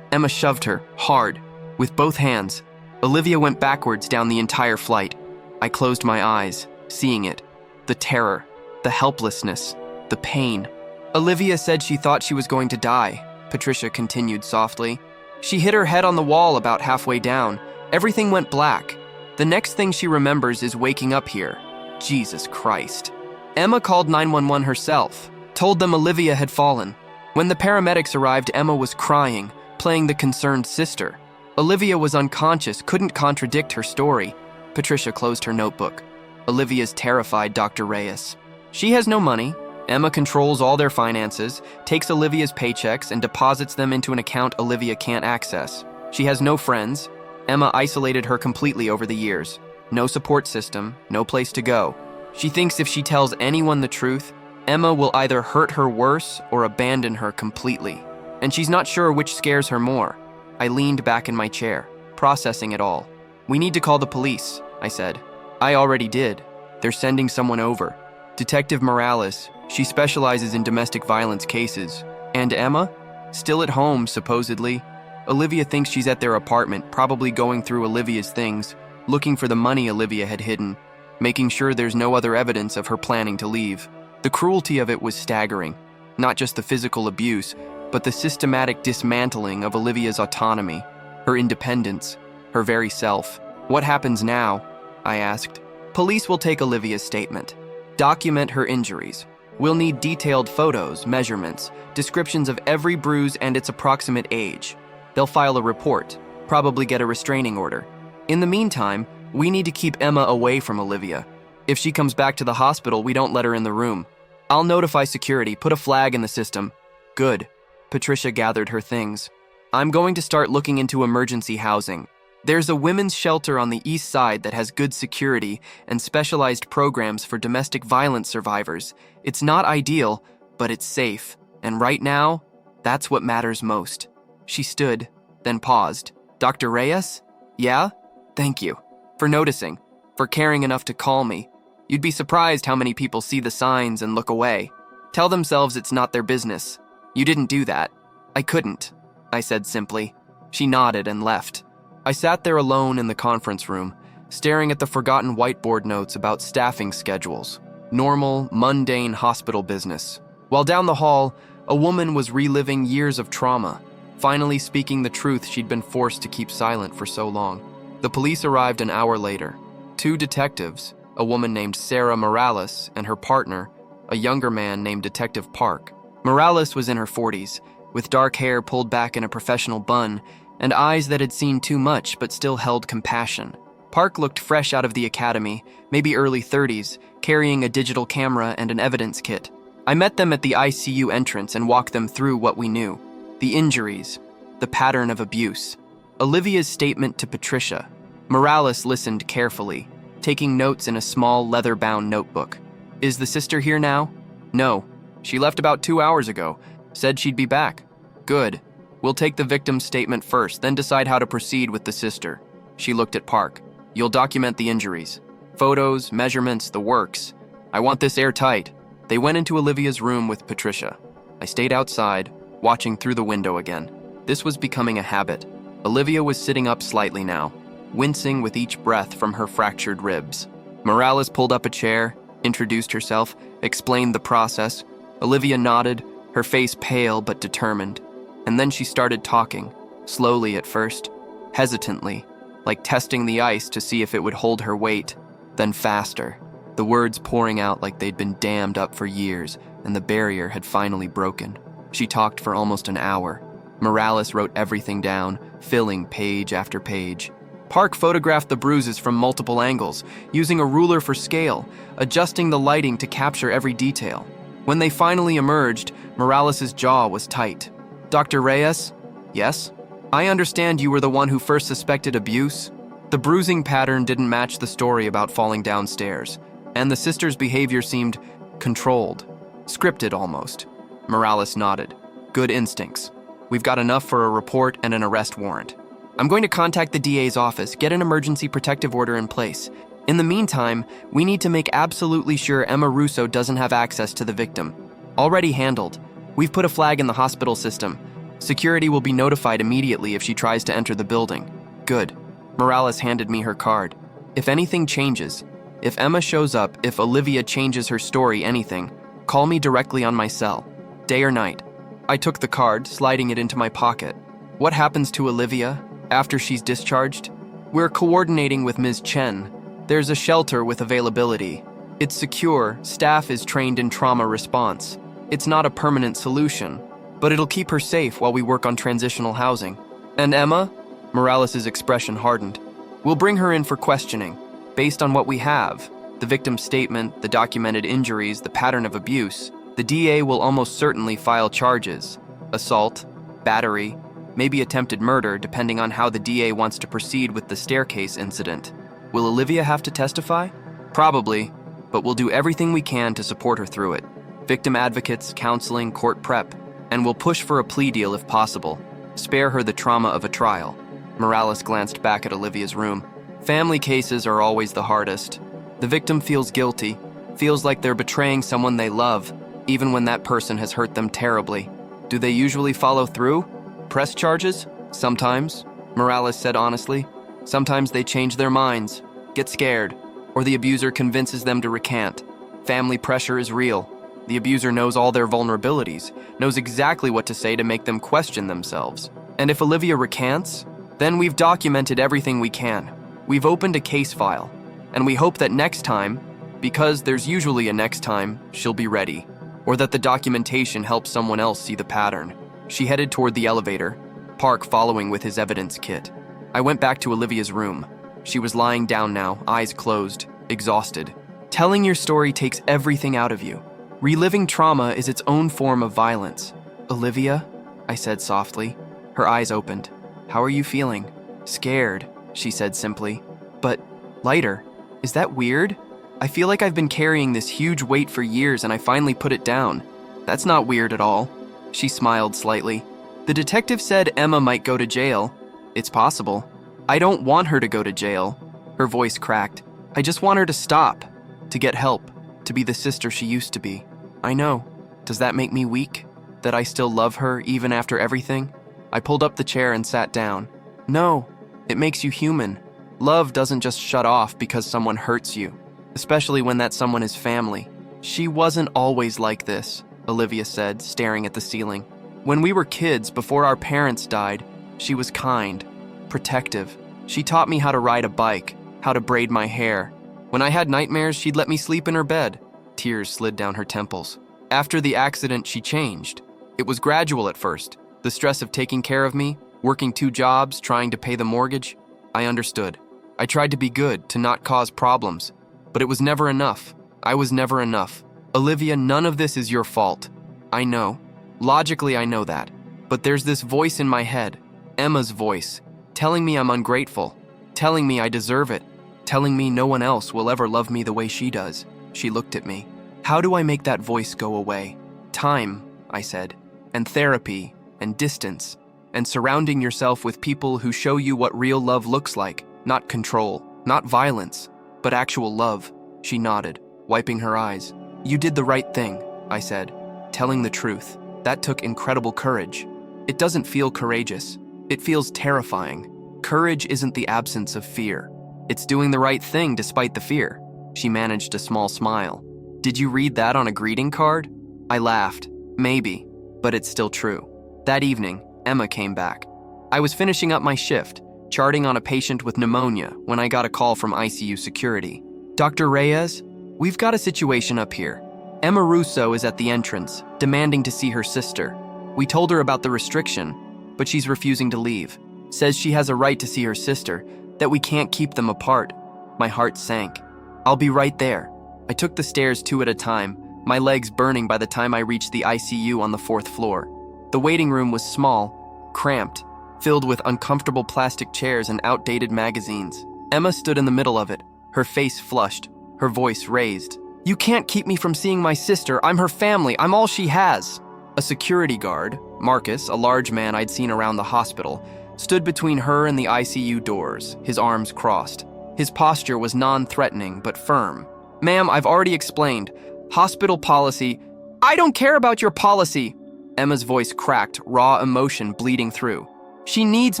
shoved her, hard, with both hands. Olivia went backwards down the entire flight. I closed my eyes, seeing it. The terror, the helplessness, the pain. Olivia said she thought she was going to die, Patricia continued softly. She hit her head on the wall about halfway down. Everything went black. The next thing she remembers is waking up here. Jesus Christ. Emma called 911 herself, told them Olivia had fallen. When the paramedics arrived, Emma was crying, playing the concerned sister. Olivia was unconscious, couldn't contradict her story. Patricia closed her notebook. Olivia's terrified Dr. Reyes. She has no money. Emma controls all their finances, takes Olivia's paychecks and deposits them into an account Olivia can't access. She has no friends. Emma isolated her completely over the years. No support system, no place to go. She thinks if she tells anyone the truth, Emma will either hurt her worse or abandon her completely. And she's not sure which scares her more. I leaned back in my chair, processing it all. "We need to call the police," I said. "I already did. They're sending someone over. Detective Morales, she specializes in domestic violence cases. And Emma? Still at home, supposedly. Olivia thinks she's at their apartment, probably going through Olivia's things, looking for the money Olivia had hidden, making sure there's no other evidence of her planning to leave." The cruelty of it was staggering. Not just the physical abuse, but the systematic dismantling of Olivia's autonomy, her independence, her very self. "What happens now?" I asked. "Police will take Olivia's statement, document her injuries. We'll need detailed photos, measurements, descriptions of every bruise and its approximate age. They'll file a report, probably get a restraining order. In the meantime, We need to keep Emma away from Olivia. If she comes back to the hospital, we don't let her in the room. I'll notify security, put a flag in the system. Good. Patricia gathered her things. I'm going to start looking into emergency housing. There's a women's shelter on the east side that has good security and specialized programs for domestic violence survivors. It's not ideal, but it's safe. And right now, that's what matters most. She stood, then paused. Dr. Reyes? Yeah? Thank you. For noticing. For caring enough to call me. You'd be surprised how many people see the signs and look away. Tell themselves it's not their business. You didn't do that. I couldn't, I said simply. She nodded and left. I sat there alone in the conference room, staring at the forgotten whiteboard notes about staffing schedules. Normal, mundane hospital business. While down the hall, a woman was reliving years of trauma, finally speaking the truth she'd been forced to keep silent for so long. The police arrived an hour later. 2 detectives, a woman named Sarah Morales and her partner, a younger man named Detective Park. Morales was in her 40s, with dark hair pulled back in a professional bun and eyes that had seen too much but still held compassion. Park looked fresh out of the academy, maybe early 30s, carrying a digital camera and an evidence kit. I met them at the ICU entrance and walked them through what we knew. The injuries, the pattern of abuse, Olivia's statement to Patricia. Morales listened carefully, taking notes in a small leather-bound notebook. Is the sister here now? No. She left about 2 hours ago. Said she'd be back. Good. We'll take the victim's statement first, then decide how to proceed with the sister. She looked at Park. You'll document the injuries. Photos, measurements, the works. I want this airtight. They went into Olivia's room with Patricia. I stayed outside, watching through the window again. This was becoming a habit. Olivia was sitting up slightly now, wincing with each breath from her fractured ribs. Morales pulled up a chair, introduced herself, explained the process. Olivia nodded, her face pale but determined. And then she started talking, slowly at first, hesitantly, like testing the ice to see if it would hold her weight, then faster, the words pouring out like they'd been dammed up for years and the barrier had finally broken. She talked for almost an hour. Morales wrote everything down, filling page after page. Park photographed the bruises from multiple angles, using a ruler for scale, adjusting the lighting to capture every detail. When they finally emerged, Morales' jaw was tight. Dr. Reyes? Yes? I understand you were the one who first suspected abuse. The bruising pattern didn't match the story about falling downstairs, and the sister's behavior seemed controlled, scripted almost. Morales nodded. Good instincts. We've got enough for a report and an arrest warrant. I'm going to contact the DA's office, get an emergency protective order in place. In the meantime, we need to make absolutely sure Emma Russo doesn't have access to the victim. Already handled. We've put a flag in the hospital system. Security will be notified immediately if she tries to enter the building. Good. Morales handed me her card. If anything changes, if Emma shows up, if Olivia changes her story, anything, call me directly on my cell, day or night. I took the card, sliding it into my pocket. What happens to Olivia after she's discharged? We're coordinating with Ms. Chen. There's a shelter with availability. It's secure, staff is trained in trauma response. It's not a permanent solution, but it'll keep her safe while we work on transitional housing. And Emma? Morales' expression hardened. We'll bring her in for questioning, based on what we have. The victim's statement, the documented injuries, the pattern of abuse. The DA will almost certainly file charges. Assault, battery, maybe attempted murder, depending on how the DA wants to proceed with the staircase incident. Will Olivia have to testify? Probably, but we'll do everything we can to support her through it. Victim advocates, counseling, court prep, and we'll push for a plea deal if possible. Spare her the trauma of a trial. Morales glanced back at Olivia's room. Family cases are always the hardest. The victim feels guilty, feels like they're betraying someone they love, even when that person has hurt them terribly. Do they usually follow through? Press charges? Sometimes, Morales said honestly. Sometimes they change their minds, get scared, or the abuser convinces them to recant. Family pressure is real. The abuser knows all their vulnerabilities, knows exactly what to say to make them question themselves. And if Olivia recants, then we've documented everything we can. We've opened a case file, and we hope that next time, because there's usually a next time, she'll be ready, or that the documentation helps someone else see the pattern. She headed toward the elevator, Park following with his evidence kit. I went back to Olivia's room. She was lying down now, eyes closed, exhausted. Telling your story takes everything out of you. Reliving trauma is its own form of violence. Olivia, I said softly. Her eyes opened. How are you feeling? Scared, she said simply. But lighter. Is that weird? I feel like I've been carrying this huge weight for years and I finally put it down. That's not weird at all. She smiled slightly. The detective said Emma might go to jail. It's possible. I don't want her to go to jail. Her voice cracked. I just want her to stop, to get help, to be the sister she used to be. I know. Does that make me weak? That I still love her even after everything? I pulled up the chair and sat down. No, it makes you human. Love doesn't just shut off because someone hurts you, especially when that someone is family. She wasn't always like this, Olivia said, staring at the ceiling. When we were kids, before our parents died, she was kind, protective. She taught me how to ride a bike, how to braid my hair. When I had nightmares, she'd let me sleep in her bed. Tears slid down her temples. After the accident, she changed. It was gradual at first. The stress of taking care of me, working 2 jobs, trying to pay the mortgage. I understood. I tried to be good, to not cause problems. But it was never enough. I was never enough. Olivia, none of this is your fault. I know. Logically, I know that. But there's this voice in my head, Emma's voice, telling me I'm ungrateful, telling me I deserve it, telling me no one else will ever love me the way she does. She looked at me. How do I make that voice go away? Time, I said, and therapy, and distance, and surrounding yourself with people who show you what real love looks like, not control, not violence, but actual love. She nodded, wiping her eyes. You did the right thing, I said, telling the truth. That took incredible courage. It doesn't feel courageous. It feels terrifying. Courage isn't the absence of fear. It's doing the right thing despite the fear. She managed a small smile. Did you read that on a greeting card? I laughed. Maybe, but it's still true. That evening, Emma came back. I was finishing up my shift, charting on a patient with pneumonia, when I got a call from ICU security. Dr. Reyes, we've got a situation up here. Emma Russo is at the entrance, demanding to see her sister. We told her about the restriction, but she's refusing to leave. Says she has a right to see her sister, that we can't keep them apart. My heart sank. I'll be right there. I took the stairs 2 at a time, my legs burning by the time I reached the ICU on the 4th floor. The waiting room was small, cramped, filled with uncomfortable plastic chairs and outdated magazines. Emma stood in the middle of it, her face flushed, her voice raised. You can't keep me from seeing my sister. I'm her family. I'm all she has. A security guard, Marcus, a large man I'd seen around the hospital, stood between her and the ICU doors, his arms crossed. His posture was non-threatening but firm. Ma'am, I've already explained. Hospital policy. I don't care about your policy. Emma's voice cracked, raw emotion bleeding through. She needs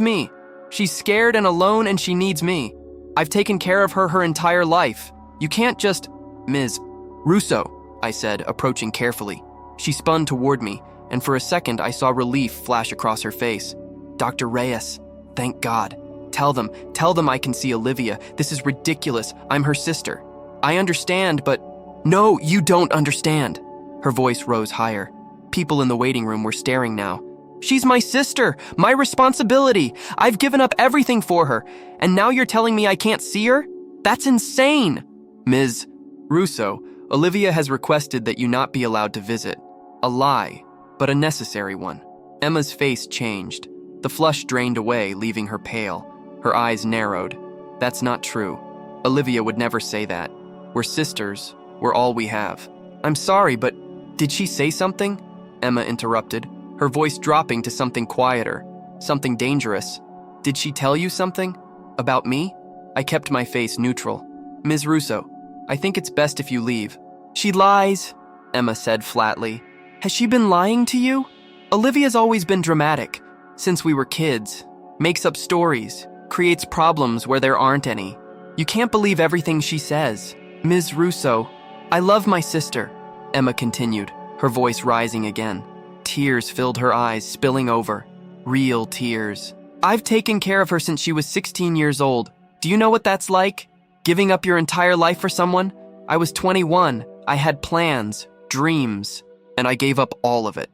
me. She's scared and alone and she needs me. I've taken care of her entire life. You can't just... Ms. Russo, I said, approaching carefully. She spun toward me, and for a second I saw relief flash across her face. Dr. Reyes, thank God. Tell them I can see Olivia. This is ridiculous. I'm her sister. I understand, but... No, you don't understand. Her voice rose higher. People in the waiting room were staring now. She's my sister, my responsibility. I've given up everything for her, and now you're telling me I can't see her? That's insane. Ms. Russo, Olivia has requested that you not be allowed to visit. A lie, but a necessary one. Emma's face changed. The flush drained away, leaving her pale. Her eyes narrowed. That's not true. Olivia would never say that. We're sisters. We're all we have. I'm sorry, but did she say something? Emma interrupted, her voice dropping to something quieter, something dangerous. Did she tell you something? About me? I kept my face neutral. Ms. Russo, I think it's best if you leave. She lies, Emma said flatly. Has she been lying to you? Olivia's always been dramatic, since we were kids. Makes up stories, creates problems where there aren't any. You can't believe everything she says. Ms. Russo, I love my sister, Emma continued, her voice rising again. Tears filled her eyes, spilling over. Real tears. I've taken care of her since she was 16 years old. Do you know what that's like? Giving up your entire life for someone? I was 21. I had plans, dreams, and I gave up all of it,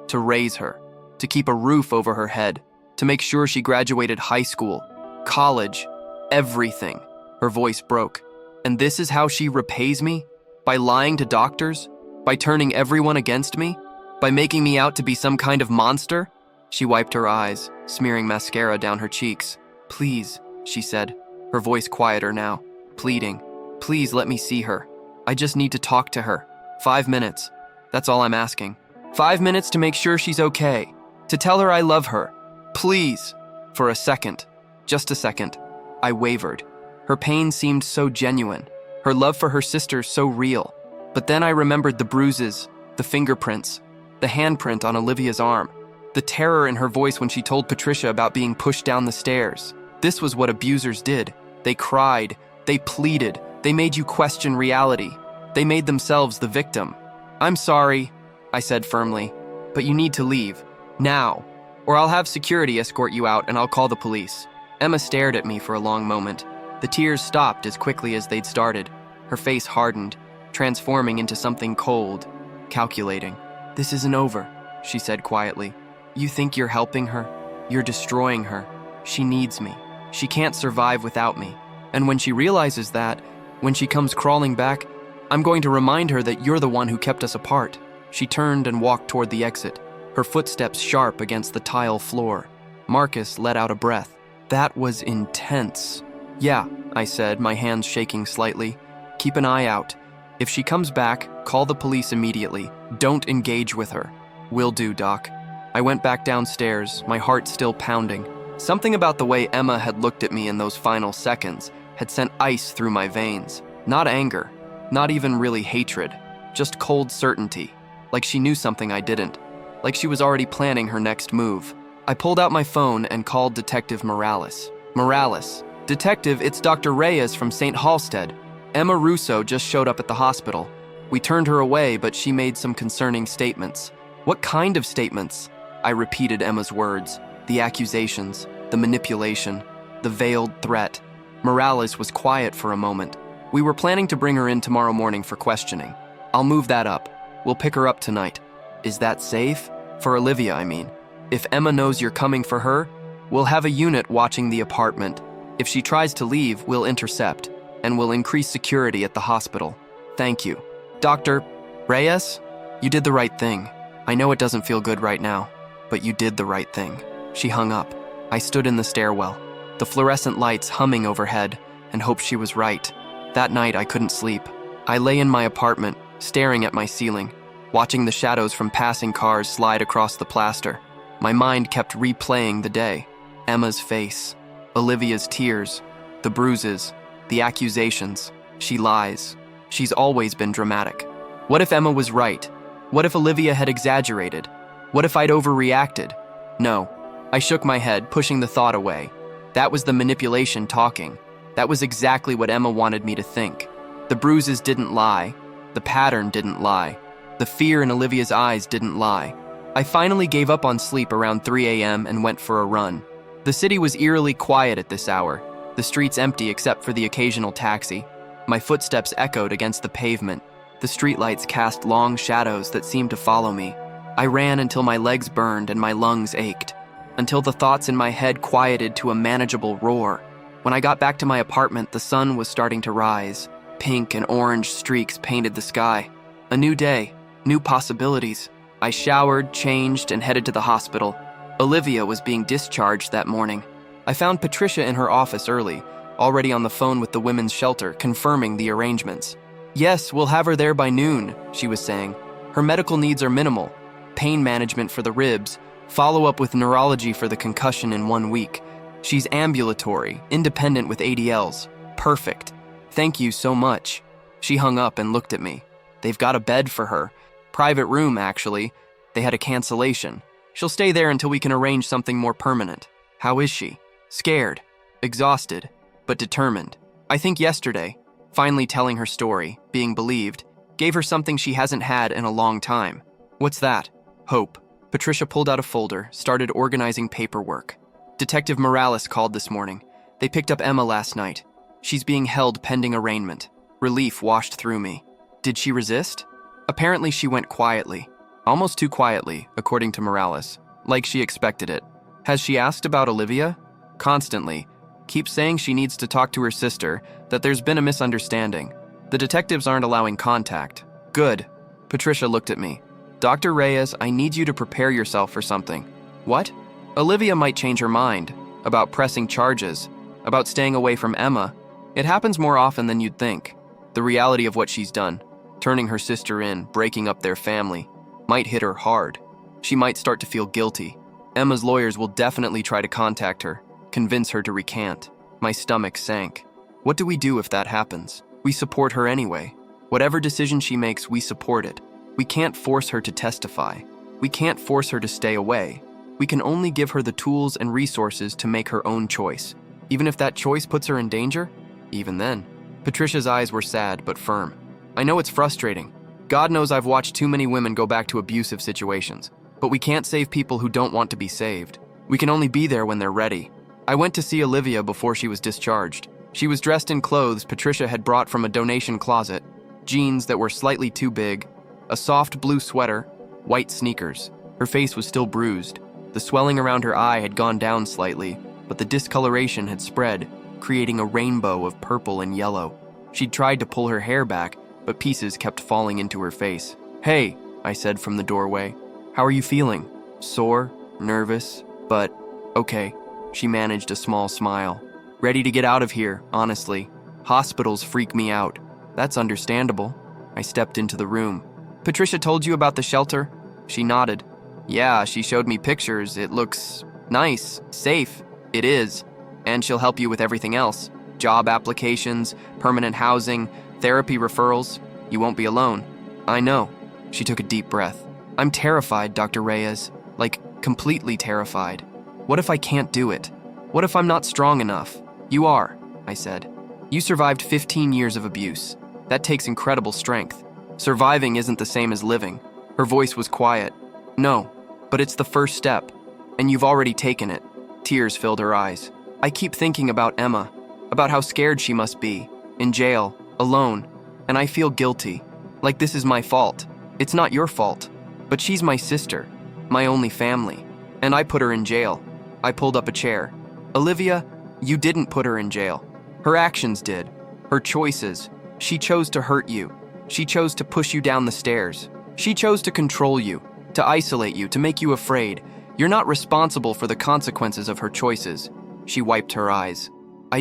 to raise her, to keep a roof over her head, to make sure she graduated high school, college, Everything. Her voice broke. And this is how she repays me? By lying to doctors? By turning everyone against me? By making me out to be some kind of monster? She wiped her eyes, smearing mascara down her cheeks. Please, she said, her voice quieter now, pleading. Please let me see her. I just need to talk to her. 5 minutes. That's all I'm asking. 5 minutes to make sure she's okay. To tell her I love her. Please. For a second, just a second, I wavered. Her pain seemed so genuine. Her love for her sister so real. But then I remembered the bruises, the fingerprints, the handprint on Olivia's arm, the terror in her voice when she told Patricia about being pushed down the stairs. This was what abusers did. They cried, they pleaded, they made you question reality. They made themselves the victim. I'm sorry, I said firmly, but you need to leave. Now, or I'll have security escort you out and I'll call the police. Emma stared at me for a long moment. The tears stopped as quickly as they'd started. Her face hardened, transforming into something cold, calculating. This isn't over, she said quietly. You think you're helping her? You're destroying her. She needs me. She can't survive without me. And when she realizes that, when she comes crawling back, I'm going to remind her that you're the one who kept us apart. She turned and walked toward the exit, her footsteps sharp against the tile floor. Marcus let out a breath. That was intense. Yeah, I said, my hands shaking slightly. Keep an eye out. If she comes back, call the police immediately. Don't engage with her. Will do, Doc. I went back downstairs, my heart still pounding. Something about the way Emma had looked at me in those final seconds had sent ice through my veins. Not anger, not even really hatred, just cold certainty. Like she knew something I didn't. Like she was already planning her next move. I pulled out my phone and called Detective Morales. Morales. Detective, it's Dr. Reyes from St. Halstead. Emma Russo just showed up at the hospital. We turned her away, but she made some concerning statements. What kind of statements? I repeated Emma's words. The accusations, the manipulation, the veiled threat. Morales was quiet for a moment. We were planning to bring her in tomorrow morning for questioning. I'll move that up. We'll pick her up tonight. Is that safe? For Olivia, I mean. If Emma knows you're coming for her, we'll have a unit watching the apartment. If she tries to leave, we'll intercept, and we'll increase security at the hospital. Thank you. Dr. Reyes, you did the right thing. I know it doesn't feel good right now, but you did the right thing. She hung up. I stood in the stairwell, the fluorescent lights humming overhead, and hoped she was right. That night, I couldn't sleep. I lay in my apartment, staring at my ceiling, watching the shadows from passing cars slide across the plaster. My mind kept replaying the day. Emma's face, Olivia's tears, the bruises, the accusations. She lies. She's always been dramatic. What if Emma was right? What if Olivia had exaggerated? What if I'd overreacted? No. I shook my head, pushing the thought away. That was the manipulation talking. That was exactly what Emma wanted me to think. The bruises didn't lie. The pattern didn't lie. The fear in Olivia's eyes didn't lie. I finally gave up on sleep around 3 a.m. and went for a run. The city was eerily quiet at this hour, the streets empty except for the occasional taxi. My footsteps echoed against the pavement. The streetlights cast long shadows that seemed to follow me. I ran until my legs burned and my lungs ached, until the thoughts in my head quieted to a manageable roar. When I got back to my apartment, the sun was starting to rise. Pink and orange streaks painted the sky. A new day, new possibilities. I showered, changed, and headed to the hospital. Olivia was being discharged that morning. I found Patricia in her office early, already on the phone with the women's shelter, confirming the arrangements. Yes, we'll have her there by noon, she was saying. Her medical needs are minimal. Pain management for the ribs, follow-up with neurology for the concussion in 1 week. She's ambulatory, independent with ADLs. Perfect. Thank you so much. She hung up and looked at me. They've got a bed for her. Private room, actually. They had a cancellation. She'll stay there until we can arrange something more permanent. How is she? Scared, exhausted, but determined. I think yesterday, finally telling her story, being believed, gave her something she hasn't had in a long time. What's that? Hope. Patricia pulled out a folder, started organizing paperwork. Detective Morales called this morning. They picked up Emma last night. She's being held pending arraignment. Relief washed through me. Did she resist? Apparently she went quietly. Almost too quietly, according to Morales. Like she expected it. Has she asked about Olivia? Constantly. Keeps saying she needs to talk to her sister, that there's been a misunderstanding. The detectives aren't allowing contact. Good. Patricia looked at me. Dr. Reyes, I need you to prepare yourself for something. What? Olivia might change her mind. About pressing charges. About staying away from Emma. It happens more often than you'd think. The reality of what she's done, turning her sister in, breaking up their family, might hit her hard. She might start to feel guilty. Emma's lawyers will definitely try to contact her, convince her to recant. My stomach sank. What do we do if that happens? We support her anyway. Whatever decision she makes, we support it. We can't force her to testify. We can't force her to stay away. We can only give her the tools and resources to make her own choice. Even if that choice puts her in danger? Even then. Patricia's eyes were sad but firm. I know it's frustrating. God knows I've watched too many women go back to abusive situations. But we can't save people who don't want to be saved. We can only be there when they're ready. I went to see Olivia before she was discharged. She was dressed in clothes Patricia had brought from a donation closet, jeans that were slightly too big, a soft blue sweater, white sneakers. Her face was still bruised. The swelling around her eye had gone down slightly, but the discoloration had spread, creating a rainbow of purple and yellow. She'd tried to pull her hair back, but pieces kept falling into her face. "Hey," I said from the doorway. "How are you feeling?" "Sore, nervous, but okay." She managed a small smile. "Ready to get out of here, honestly. Hospitals freak me out." "That's understandable." I stepped into the room. "Patricia told you about the shelter?" She nodded. "Yeah, she showed me pictures. It looks nice, safe." "It is. And she'll help you with everything else. Job applications, permanent housing, therapy referrals. You won't be alone." "I know." She took a deep breath. "I'm terrified, Dr. Reyes. Like, completely terrified. What if I can't do it? What if I'm not strong enough?" "You are," I said. "You survived 15 years of abuse. That takes incredible strength. Surviving isn't the same as living." Her voice was quiet. "No, but it's the first step. And you've already taken it." Tears filled her eyes. "I keep thinking about Emma, about how scared she must be, in jail, alone, and I feel guilty, like this is my fault. It's not your fault, but she's my sister, my only family, and I put her in jail." I pulled up a chair. "Olivia, you didn't put her in jail. Her actions did. Her choices. She chose to hurt you. She chose to push you down the stairs. She chose to control you, to isolate you, to make you afraid. You're not responsible for the consequences of her choices." She wiped her eyes. I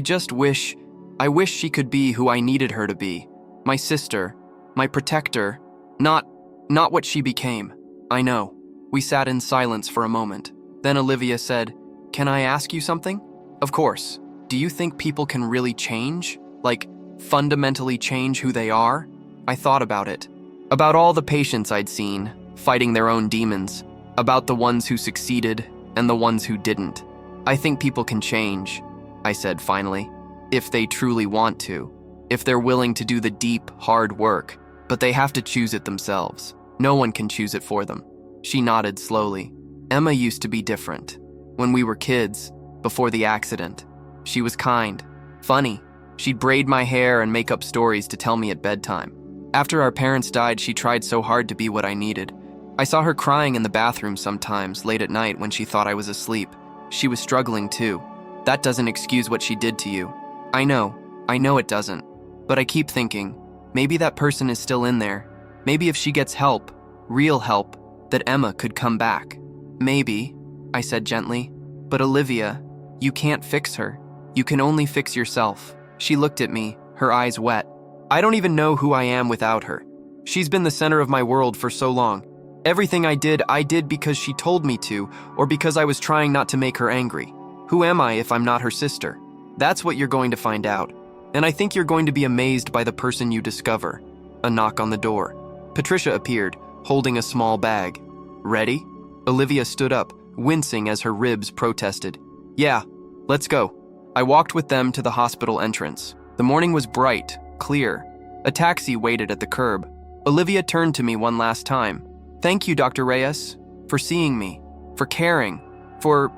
wish she could be who I needed her to be. My sister, my protector, not what she became." "I know." We sat in silence for a moment. Then Olivia said, "Can I ask you something?" "Of course. Do you think people can really change? Like, fundamentally change who they are?" I thought about it. About all the patients I'd seen, fighting their own demons. About the ones who succeeded and the ones who didn't. "I think people can change," I said finally. "If they truly want to. If they're willing to do the deep, hard work. But they have to choose it themselves. No one can choose it for them." She nodded slowly. "Emma used to be different. When we were kids, before the accident. She was kind, funny. She'd braid my hair and make up stories to tell me at bedtime. After our parents died, she tried so hard to be what I needed. I saw her crying in the bathroom sometimes, late at night when she thought I was asleep. She was struggling too. That doesn't excuse what she did to you. I know it doesn't. But I keep thinking, maybe that person is still in there. Maybe if she gets help, real help, that Emma could come back." "Maybe," I said gently. "But Olivia, you can't fix her. You can only fix yourself." She looked at me, her eyes wet. "I don't even know who I am without her. She's been the center of my world for so long. Everything I did because she told me to, or because I was trying not to make her angry. Who am I if I'm not her sister? That's what you're going to find out. And I think you're going to be amazed by the person you discover." A knock on the door. Patricia appeared, holding a small bag. "Ready?" Olivia stood up, wincing as her ribs protested. "Yeah, let's go." I walked with them to the hospital entrance. The morning was bright, clear. A taxi waited at the curb. Olivia turned to me one last time. "Thank you, Dr. Reyes, for seeing me, for caring, for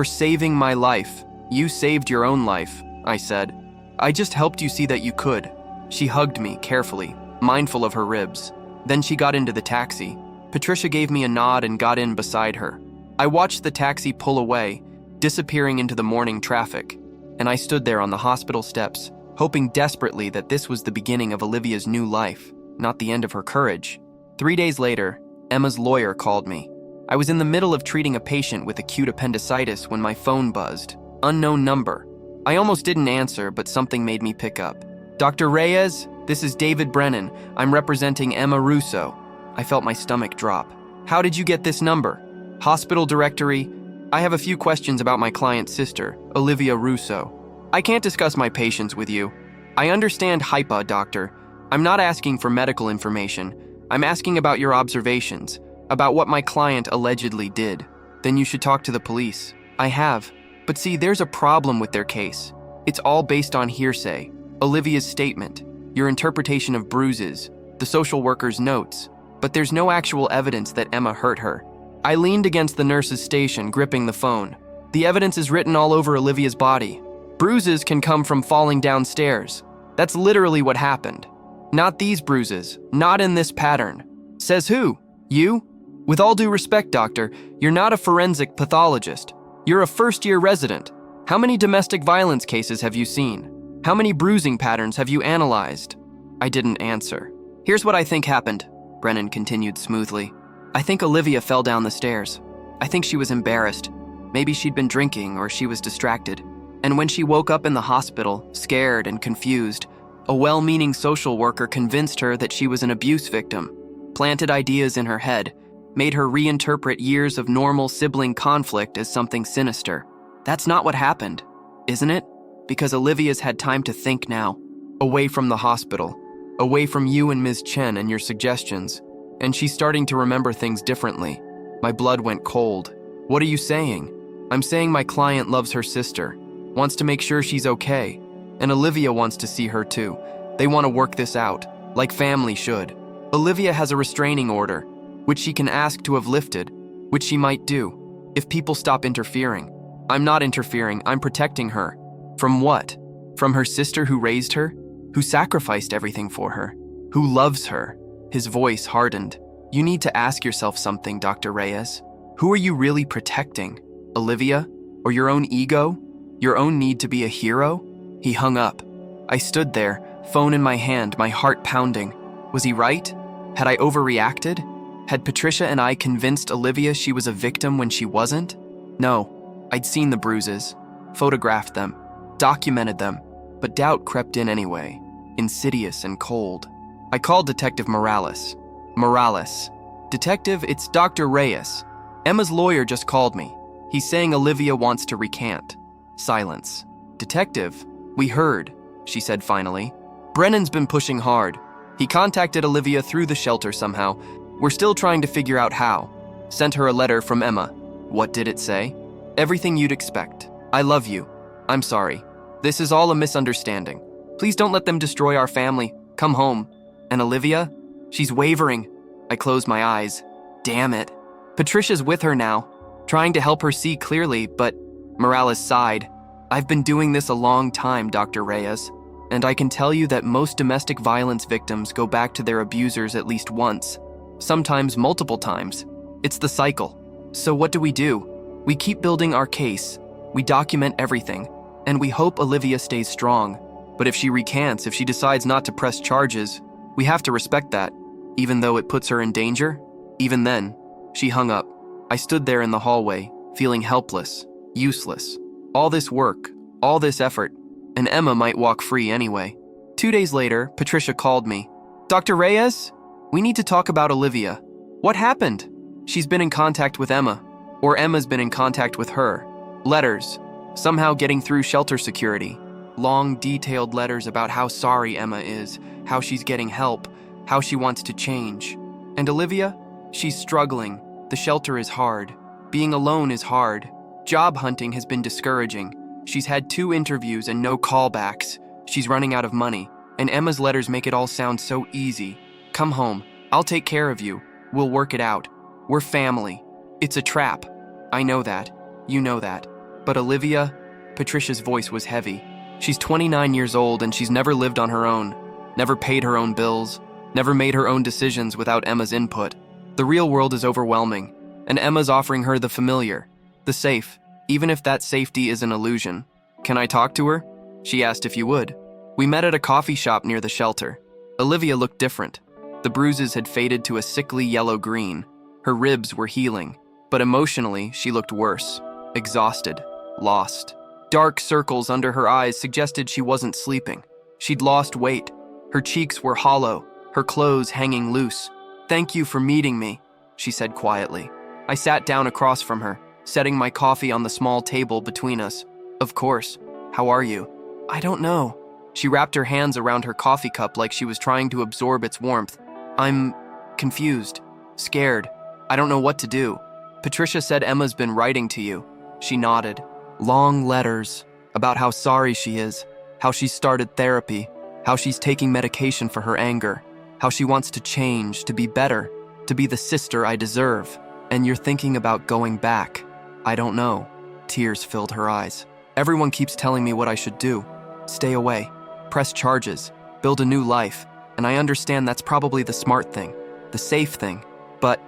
saving my life." "You saved your own life," I said. "I just helped you see that you could." She hugged me carefully, mindful of her ribs. Then she got into the taxi. Patricia gave me a nod and got in beside her. I watched the taxi pull away, disappearing into the morning traffic. and I stood there on the hospital steps, hoping desperately that this was the beginning of Olivia's new life, not the end of her courage. 3 days later, Emma's lawyer called me. I was in the middle of treating a patient with acute appendicitis when my phone buzzed. Unknown number. I almost didn't answer, but something made me pick up. Dr. Reyes, this is David Brennan. I'm representing Emma Russo. I felt my stomach drop. How did you get this number? Hospital directory. I have a few questions about my client's sister, Olivia Russo. I can't discuss my patients with you. I understand HIPAA, doctor. I'm not asking for medical information. I'm asking about your observations, about what my client allegedly did. Then you should talk to the police. I have. But see, there's a problem with their case. It's all based on hearsay. Olivia's statement, your interpretation of Bruises, the social worker's notes, but there's no actual evidence that Emma hurt her. I leaned against the nurse's station, gripping the phone. The evidence is written all over Olivia's body. Bruises can come from falling downstairs. That's literally what happened. Not these bruises, not in this pattern. Says who? You? With all due respect, doctor, you're not a forensic pathologist. You're a first-year resident. How many domestic violence cases have you seen? How many bruising patterns have you analyzed? I didn't answer. Here's what I think happened, Brennan continued smoothly. I think Olivia fell down the stairs. I think she was embarrassed. Maybe she'd been drinking or she was distracted. And when she woke up in the hospital, scared and confused, a well-meaning social worker convinced her that she was an abuse victim, planted ideas in her head, made her reinterpret years of normal sibling conflict as something sinister. That's not what happened, isn't it? Because Olivia's had time to think now, away from the hospital, away from you and Ms. Chen and your suggestions, and she's starting to remember things differently. My blood went cold. What are you saying? I'm saying my client loves her sister, wants to make sure she's okay, and Olivia wants to see her too. They want to work this out, like family should. Olivia has a restraining order, which she can ask to have lifted, which she might do, if people stop interfering. I'm not interfering, I'm protecting her. From what? From her sister who raised her? Who sacrificed everything for her? Who loves her? His voice hardened. You need to ask yourself something, Dr. Reyes. Who are you really protecting? Olivia? Or your own ego? Your own need to be a hero? He hung up. I stood there, phone in my hand, my heart pounding. Was he right? Had I overreacted? Had Patricia and I convinced Olivia she was a victim when she wasn't? No, I'd seen the bruises, photographed them, documented them, but doubt crept in anyway, insidious and cold. I called Detective Morales. Morales. Detective, it's Dr. Reyes. Emma's lawyer just called me. He's saying Olivia wants to recant. Silence. Detective, we heard, she said finally. Brennan's been pushing hard. He contacted Olivia through the shelter somehow. We're still trying to figure out how. Sent her a letter from Emma. What did it say? Everything you'd expect. I love you. I'm sorry. This is all a misunderstanding. Please don't let them destroy our family. Come home. And Olivia? She's wavering. I closed my eyes. Damn it. Patricia's with her now, trying to help her see clearly, but Morales sighed. I've been doing this a long time, Dr. Reyes, and I can tell you that most domestic violence victims go back to their abusers at least once, sometimes multiple times. It's the cycle. So what do? We keep building our case, we document everything, and we hope Olivia stays strong. But if she recants, if she decides not to press charges, we have to respect that, even though it puts her in danger. Even then, she hung up. I stood there in the hallway, feeling helpless, useless. All this work, all this effort, and Emma might walk free anyway. 2 days later, Patricia called me. Dr. Reyes, we need to talk about Olivia. What happened? She's been in contact with Emma, or Emma's been in contact with her. Letters, somehow getting through shelter security. Long, detailed letters about how sorry Emma is, how she's getting help, how she wants to change. And Olivia? She's struggling. The shelter is hard. Being alone is hard. Job hunting has been discouraging. She's had 2 interviews and no callbacks. She's running out of money, and Emma's letters make it all sound so easy. Come home. I'll take care of you. We'll work it out. We're family. It's a trap. I know that. You know that. But Olivia? Patricia's voice was heavy. She's 29 years old and she's never lived on her own, never paid her own bills, never made her own decisions without Emma's input. The real world is overwhelming, and Emma's offering her the familiar, the safe, even if that safety is an illusion. Can I talk to her? She asked if you would. We met at a coffee shop near the shelter. Olivia looked different. The bruises had faded to a sickly yellow-green. Her ribs were healing, but emotionally she looked worse, exhausted, lost. Dark circles under her eyes suggested she wasn't sleeping. She'd lost weight. Her cheeks were hollow, her clothes hanging loose. "Thank you for meeting me," she said quietly. I sat down across from her, setting my coffee on the small table between us. "Of course. How are you?" "I don't know." She wrapped her hands around her coffee cup like she was trying to absorb its warmth. "I'm confused, scared. I don't know what to do. Patricia said Emma's been writing to you." She nodded. "Long letters about how sorry she is, how she's started therapy, how she's taking medication for her anger, how she wants to change, to be better, to be the sister I deserve. And you're thinking about going back." "I don't know." Tears filled her eyes. "Everyone keeps telling me what I should do. Stay away, press charges, build a new life. And I understand that's probably the smart thing, the safe thing. But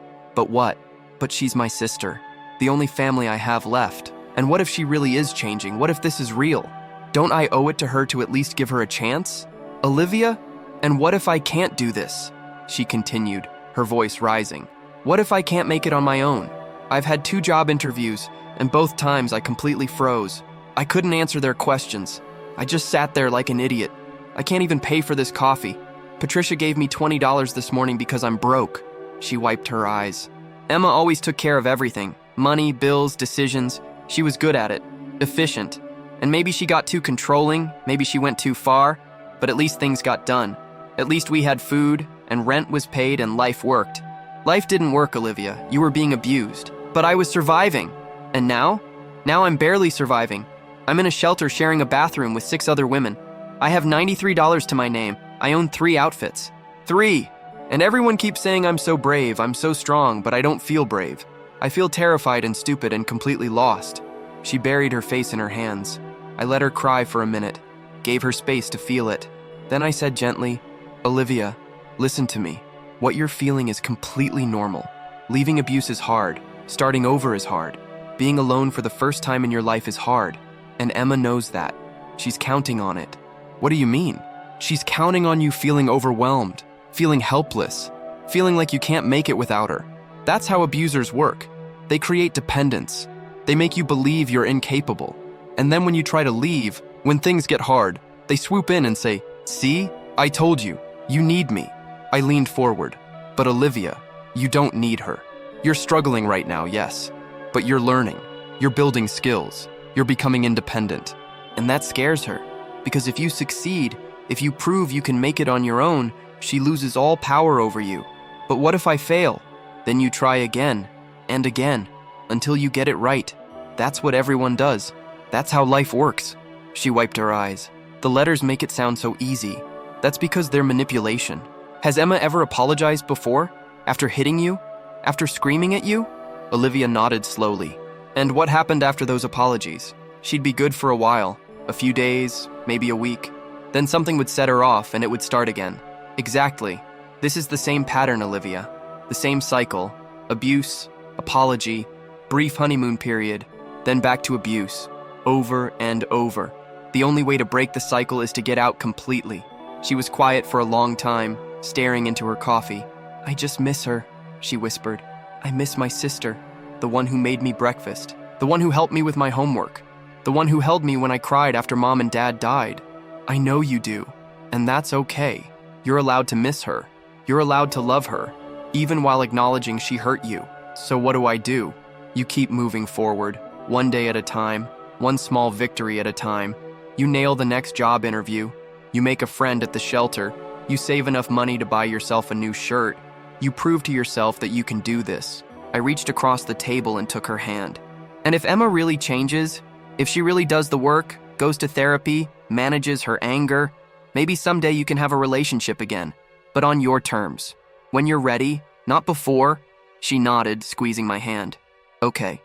what? But she's my sister, the only family I have left. And what if she really is changing? What if this is real? Don't I owe it to her to at least give her a chance? Olivia? And what if I can't do this?" She continued, her voice rising. "What if I can't make it on my own? I've had 2 job interviews, and both times I completely froze. I couldn't answer their questions. I just sat there like an idiot. I can't even pay for this coffee. Patricia gave me $20 this morning because I'm broke." She wiped her eyes. "Emma always took care of everything. Money, bills, decisions. She was good at it. Efficient. And maybe she got too controlling, maybe she went too far, but at least things got done. At least we had food, and rent was paid, and life worked. Life didn't work, Olivia. You were being abused. But I was surviving. And now? Now I'm barely surviving. I'm in a shelter sharing a bathroom with 6 other women. I have $93 to my name. I own 3 outfits. 3! And everyone keeps saying I'm so brave, I'm so strong, but I don't feel brave. I feel terrified and stupid and completely lost." She buried her face in her hands. I let her cry for a minute, gave her space to feel it. Then I said gently, "Olivia, listen to me. What you're feeling is completely normal. Leaving abuse is hard. Starting over is hard. Being alone for the first time in your life is hard. And Emma knows that. She's counting on it." "What do you mean?" "She's counting on you feeling overwhelmed, feeling helpless, feeling like you can't make it without her. That's how abusers work. They create dependence. They make you believe you're incapable. And then when you try to leave, when things get hard, they swoop in and say, 'See, I told you, you need me.'" I leaned forward. "But Olivia, you don't need her. You're struggling right now, yes. But you're learning. You're building skills. You're becoming independent." And that scares her. Because if you succeed, if you prove you can make it on your own, she loses all power over you. "But what if I fail?" "Then you try again, and again, until you get it right. That's what everyone does. That's how life works." She wiped her eyes. "The letters make it sound so easy. That's because they're manipulation. Has Emma ever apologized before? After hitting you? After screaming at you?" Olivia nodded slowly. "And what happened after those apologies? She'd be good for a while, a few days, maybe a week. Then something would set her off and it would start again." "Exactly. This is the same pattern, Olivia. The same cycle. Abuse, apology, brief honeymoon period, then back to abuse. Over and over. The only way to break the cycle is to get out completely." She was quiet for a long time, staring into her coffee. "I just miss her," she whispered. "I miss my sister, the one who made me breakfast, the one who helped me with my homework, the one who held me when I cried after Mom and Dad died. I know you do, and that's okay. You're allowed to miss her. You're allowed to love her, even while acknowledging she hurt you. So what do? You keep moving forward, one day at a time, one small victory at a time. You nail the next job interview. You make a friend at the shelter. You save enough money to buy yourself a new shirt. You prove to yourself that you can do this." I reached across the table and took her hand. "And if Emma really changes, if she really does the work, goes to therapy, manages her anger, maybe someday you can have a relationship again, but on your terms. When you're ready, not before." She nodded, squeezing my hand. Okay.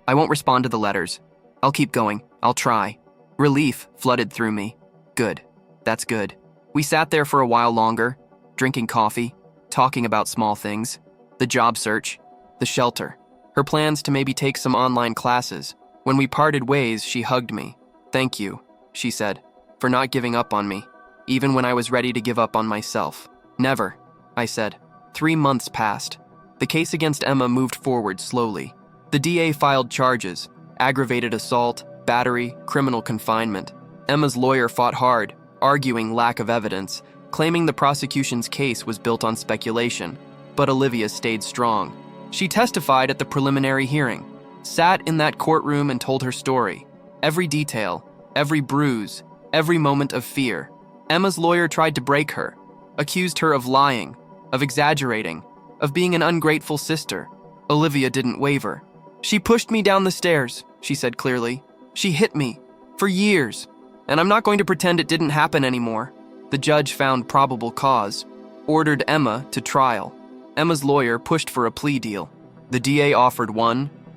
I won't respond to the letters. I'll keep going. I'll try." Relief flooded through me. Good. That's good. We sat there for a while longer, drinking coffee, talking about small things. The job search, the shelter, her plans to maybe take some online classes, When we parted ways, she hugged me. "Thank you," she said, "for not giving up on me, even when I was ready to give up on myself." "Never," I said. 3 months passed. The case against Emma moved forward slowly. The DA filed charges: aggravated assault, battery, criminal confinement. Emma's lawyer fought hard, arguing lack of evidence, claiming the prosecution's case was built on speculation. But Olivia stayed strong. She testified at the preliminary hearing, sat in that courtroom and told her story. Every detail, every bruise, every moment of fear. Emma's lawyer tried to break her, accused her of lying, of exaggerating, of being an ungrateful sister. Olivia didn't waver. "She pushed me down the stairs," she said clearly. "She hit me. For years. And I'm not going to pretend it didn't happen anymore." The judge found probable cause, ordered Emma to trial. Emma's lawyer pushed for a plea deal. The DA offered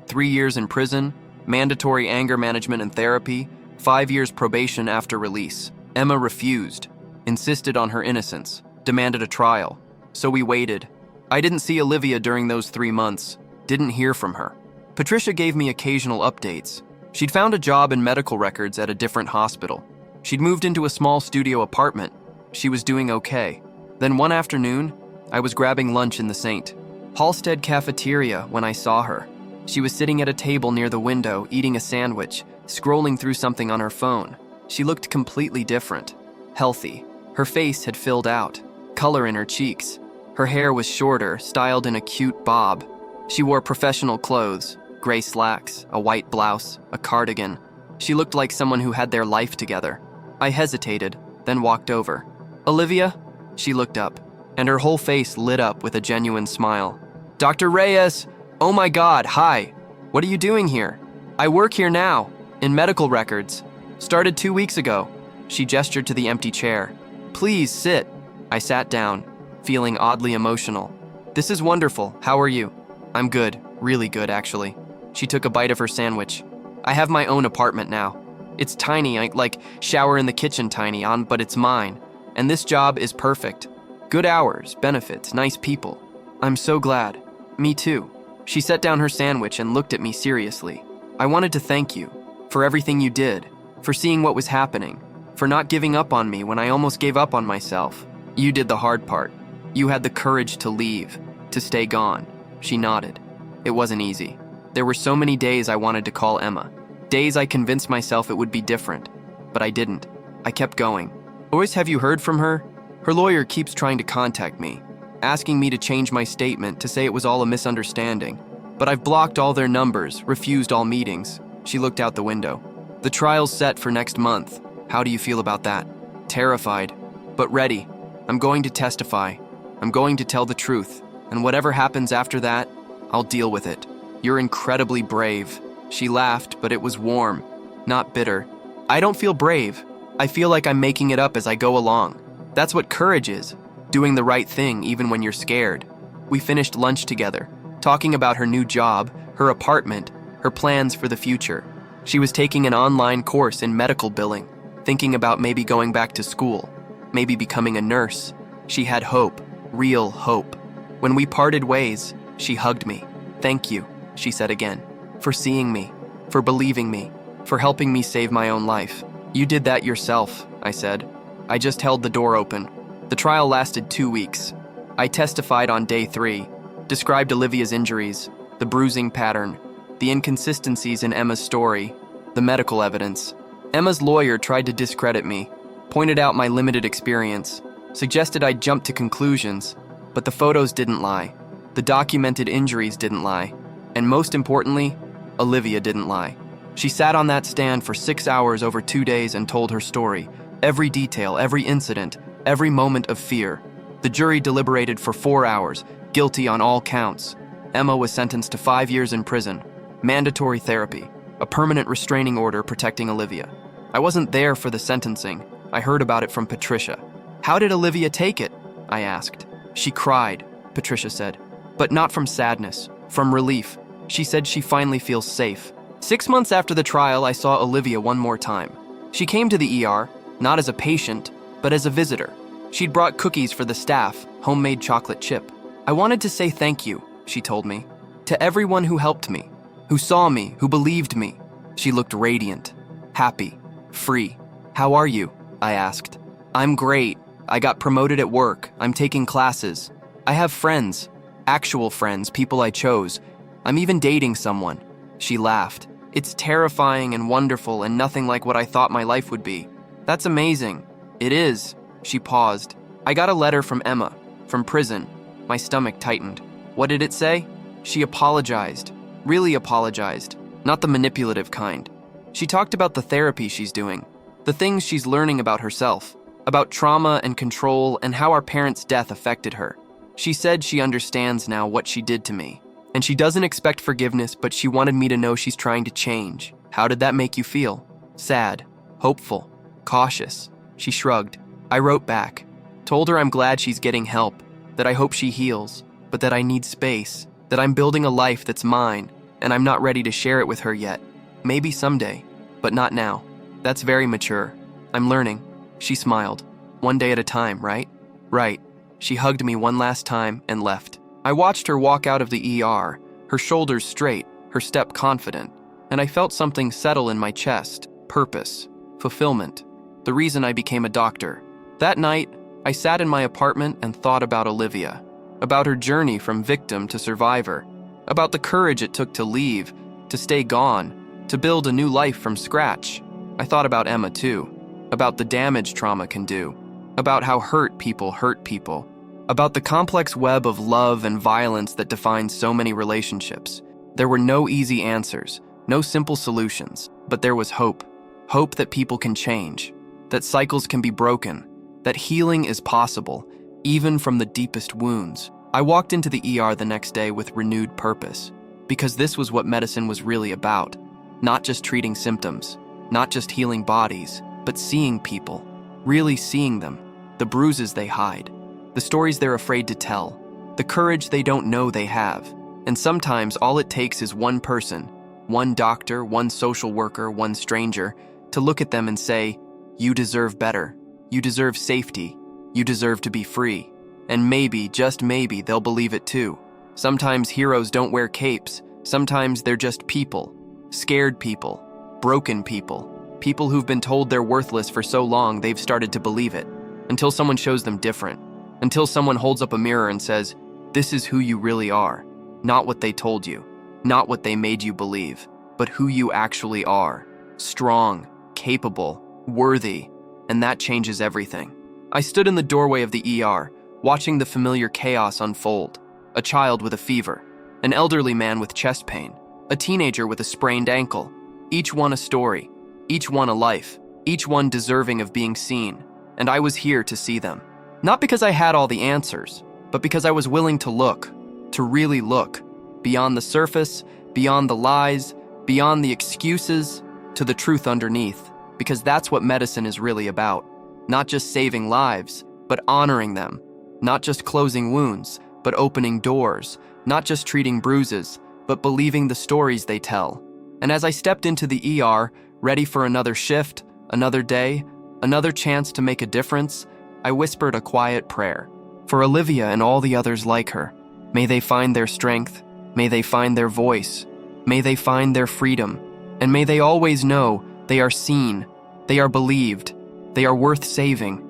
3 years in prison, mandatory anger management and therapy, 5 years probation after release. Emma refused, insisted on her innocence, demanded a trial. So we waited. I didn't see Olivia during those 3 months, didn't hear from her. Patricia gave me occasional updates. She'd found a job in medical records at a different hospital. She'd moved into a small studio apartment. She was doing okay. Then one afternoon, I was grabbing lunch in the St. Halstead cafeteria when I saw her. She was sitting at a table near the window, eating a sandwich, scrolling through something on her phone. She looked completely different, healthy. Her face had filled out, color in her cheeks. Her hair was shorter, styled in a cute bob. She wore professional clothes, gray slacks, a white blouse, a cardigan. She looked like someone who had their life together. I hesitated, then walked over. "Olivia?" She looked up, and her whole face lit up with a genuine smile. "Dr. Reyes! Oh my God, hi! What are you doing here?" "I work here now, in medical records. Started 2 weeks ago." She gestured to the empty chair. "Please sit." I sat down, feeling oddly emotional. "This is wonderful. How are you?" "I'm good, really good, actually." She took a bite of her sandwich. "I have my own apartment now. It's tiny, like shower in the kitchen tiny, but it's mine. And this job is perfect. Good hours, benefits, nice people. I'm so glad." "Me too." She set down her sandwich and looked at me seriously. "I wanted to thank you for everything you did, for seeing what was happening, for not giving up on me when I almost gave up on myself. You did the hard part. You had the courage to leave, to stay gone." She nodded. It wasn't easy. There were so many days I wanted to call Emma. Days I convinced myself it would be different. But I didn't. I kept going. "Always, have you heard from her?" "Her lawyer keeps trying to contact me, asking me to change my statement, to say it was all a misunderstanding. But I've blocked all their numbers, refused all meetings." She looked out the window. "The trial's set for next month. How do you feel about that?" "Terrified, but ready. I'm going to testify. I'm going to tell the truth. And whatever happens after that, I'll deal with it." "You're incredibly brave." She laughed, but it was warm, not bitter. "I don't feel brave. I feel like I'm making it up as I go along. That's what courage is, doing the right thing even when you're scared." We finished lunch together, talking about her new job, her apartment, her plans for the future. She was taking an online course in medical billing, thinking about maybe going back to school, maybe becoming a nurse. She had hope, real hope. When we parted ways, she hugged me. "Thank you," she said again, "for seeing me, for believing me, for helping me save my own life." "You did that yourself," I said. I just held the door open. The trial lasted 2 weeks. I testified on day 3, described Olivia's injuries, the bruising pattern, the inconsistencies in Emma's story, the medical evidence. Emma's lawyer tried to discredit me, pointed out my limited experience, suggested I jump to conclusions, but the photos didn't lie. The documented injuries didn't lie. And most importantly, Olivia didn't lie. She sat on that stand for 6 hours over 2 days and told her story. Every detail, every incident, every moment of fear. The jury deliberated for 4 hours, guilty on all counts. Emma was sentenced to 5 years in prison, mandatory therapy, a permanent restraining order protecting Olivia. I wasn't there for the sentencing. I heard about it from Patricia. "How did Olivia take it?" I asked. "She cried," Patricia said. "But not from sadness, from relief. She said she finally feels safe." 6 months after the trial, I saw Olivia one more time. She came to the ER, not as a patient, but as a visitor. She'd brought cookies for the staff, homemade chocolate chip. "I wanted to say thank you," she told me, "to everyone who helped me, who saw me, who believed me." She looked radiant, happy, free. "How are you?" I asked. "I'm great. I got promoted at work. I'm taking classes. I have friends, actual friends, people I chose. I'm even dating someone." She laughed. "It's terrifying and wonderful and nothing like what I thought my life would be." "That's amazing." "It is." She paused. "I got a letter from Emma, from prison." My stomach tightened. What did it say? She apologized. Really apologized. Not the manipulative kind. She talked about the therapy she's doing, the things she's learning about herself, about trauma and control and how our parents' death affected her. She said she understands now what she did to me, and she doesn't expect forgiveness, but she wanted me to know she's trying to change. How did that make you feel? Sad, hopeful, cautious. She shrugged. I wrote back, told her I'm glad she's getting help, that I hope she heals, but that I need space, that I'm building a life that's mine, and I'm not ready to share it with her yet. Maybe someday, but not now. That's very mature. I'm learning. She smiled. One day at a time, right? Right. She hugged me one last time and left. I watched her walk out of the ER, her shoulders straight, her step confident, and I felt something settle in my chest. Purpose. Fulfillment. The reason I became a doctor. That night, I sat in my apartment and thought about Olivia, about her journey from victim to survivor, about the courage it took to leave, to stay gone, to build a new life from scratch. I thought about Emma too, about the damage trauma can do, about how hurt people, about the complex web of love and violence that defines so many relationships. There were no easy answers, no simple solutions, but there was hope. Hope that people can change, that cycles can be broken, that healing is possible, even from the deepest wounds. I walked into the ER the next day with renewed purpose, because this was what medicine was really about. Not just treating symptoms, not just healing bodies, but seeing people, really seeing them, the bruises they hide, the stories they're afraid to tell, the courage they don't know they have. And sometimes all it takes is one person, one doctor, one social worker, one stranger, to look at them and say, "You deserve better. You deserve safety. You deserve to be free." And maybe, just maybe, they'll believe it too. Sometimes heroes don't wear capes. Sometimes they're just people. Scared people. Broken people. People who've been told they're worthless for so long they've started to believe it. Until someone shows them different. Until someone holds up a mirror and says, "This is who you really are. Not what they told you. Not what they made you believe. But who you actually are. Strong. Capable. Worthy." And that changes everything. I stood in the doorway of the ER, watching the familiar chaos unfold. A child with a fever, an elderly man with chest pain, a teenager with a sprained ankle. Each one a story, each one a life, each one deserving of being seen. And I was here to see them. Not because I had all the answers, but because I was willing to look, to really look, beyond the surface, beyond the lies, beyond the excuses, to the truth underneath. Because that's what medicine is really about. Not just saving lives, but honoring them. Not just closing wounds, but opening doors. Not just treating bruises, but believing the stories they tell. And as I stepped into the ER, ready for another shift, another day, another chance to make a difference, I whispered a quiet prayer. For Olivia and all the others like her. May they find their strength. May they find their voice. May they find their freedom. And may they always know they are seen, they are believed, they are worth saving,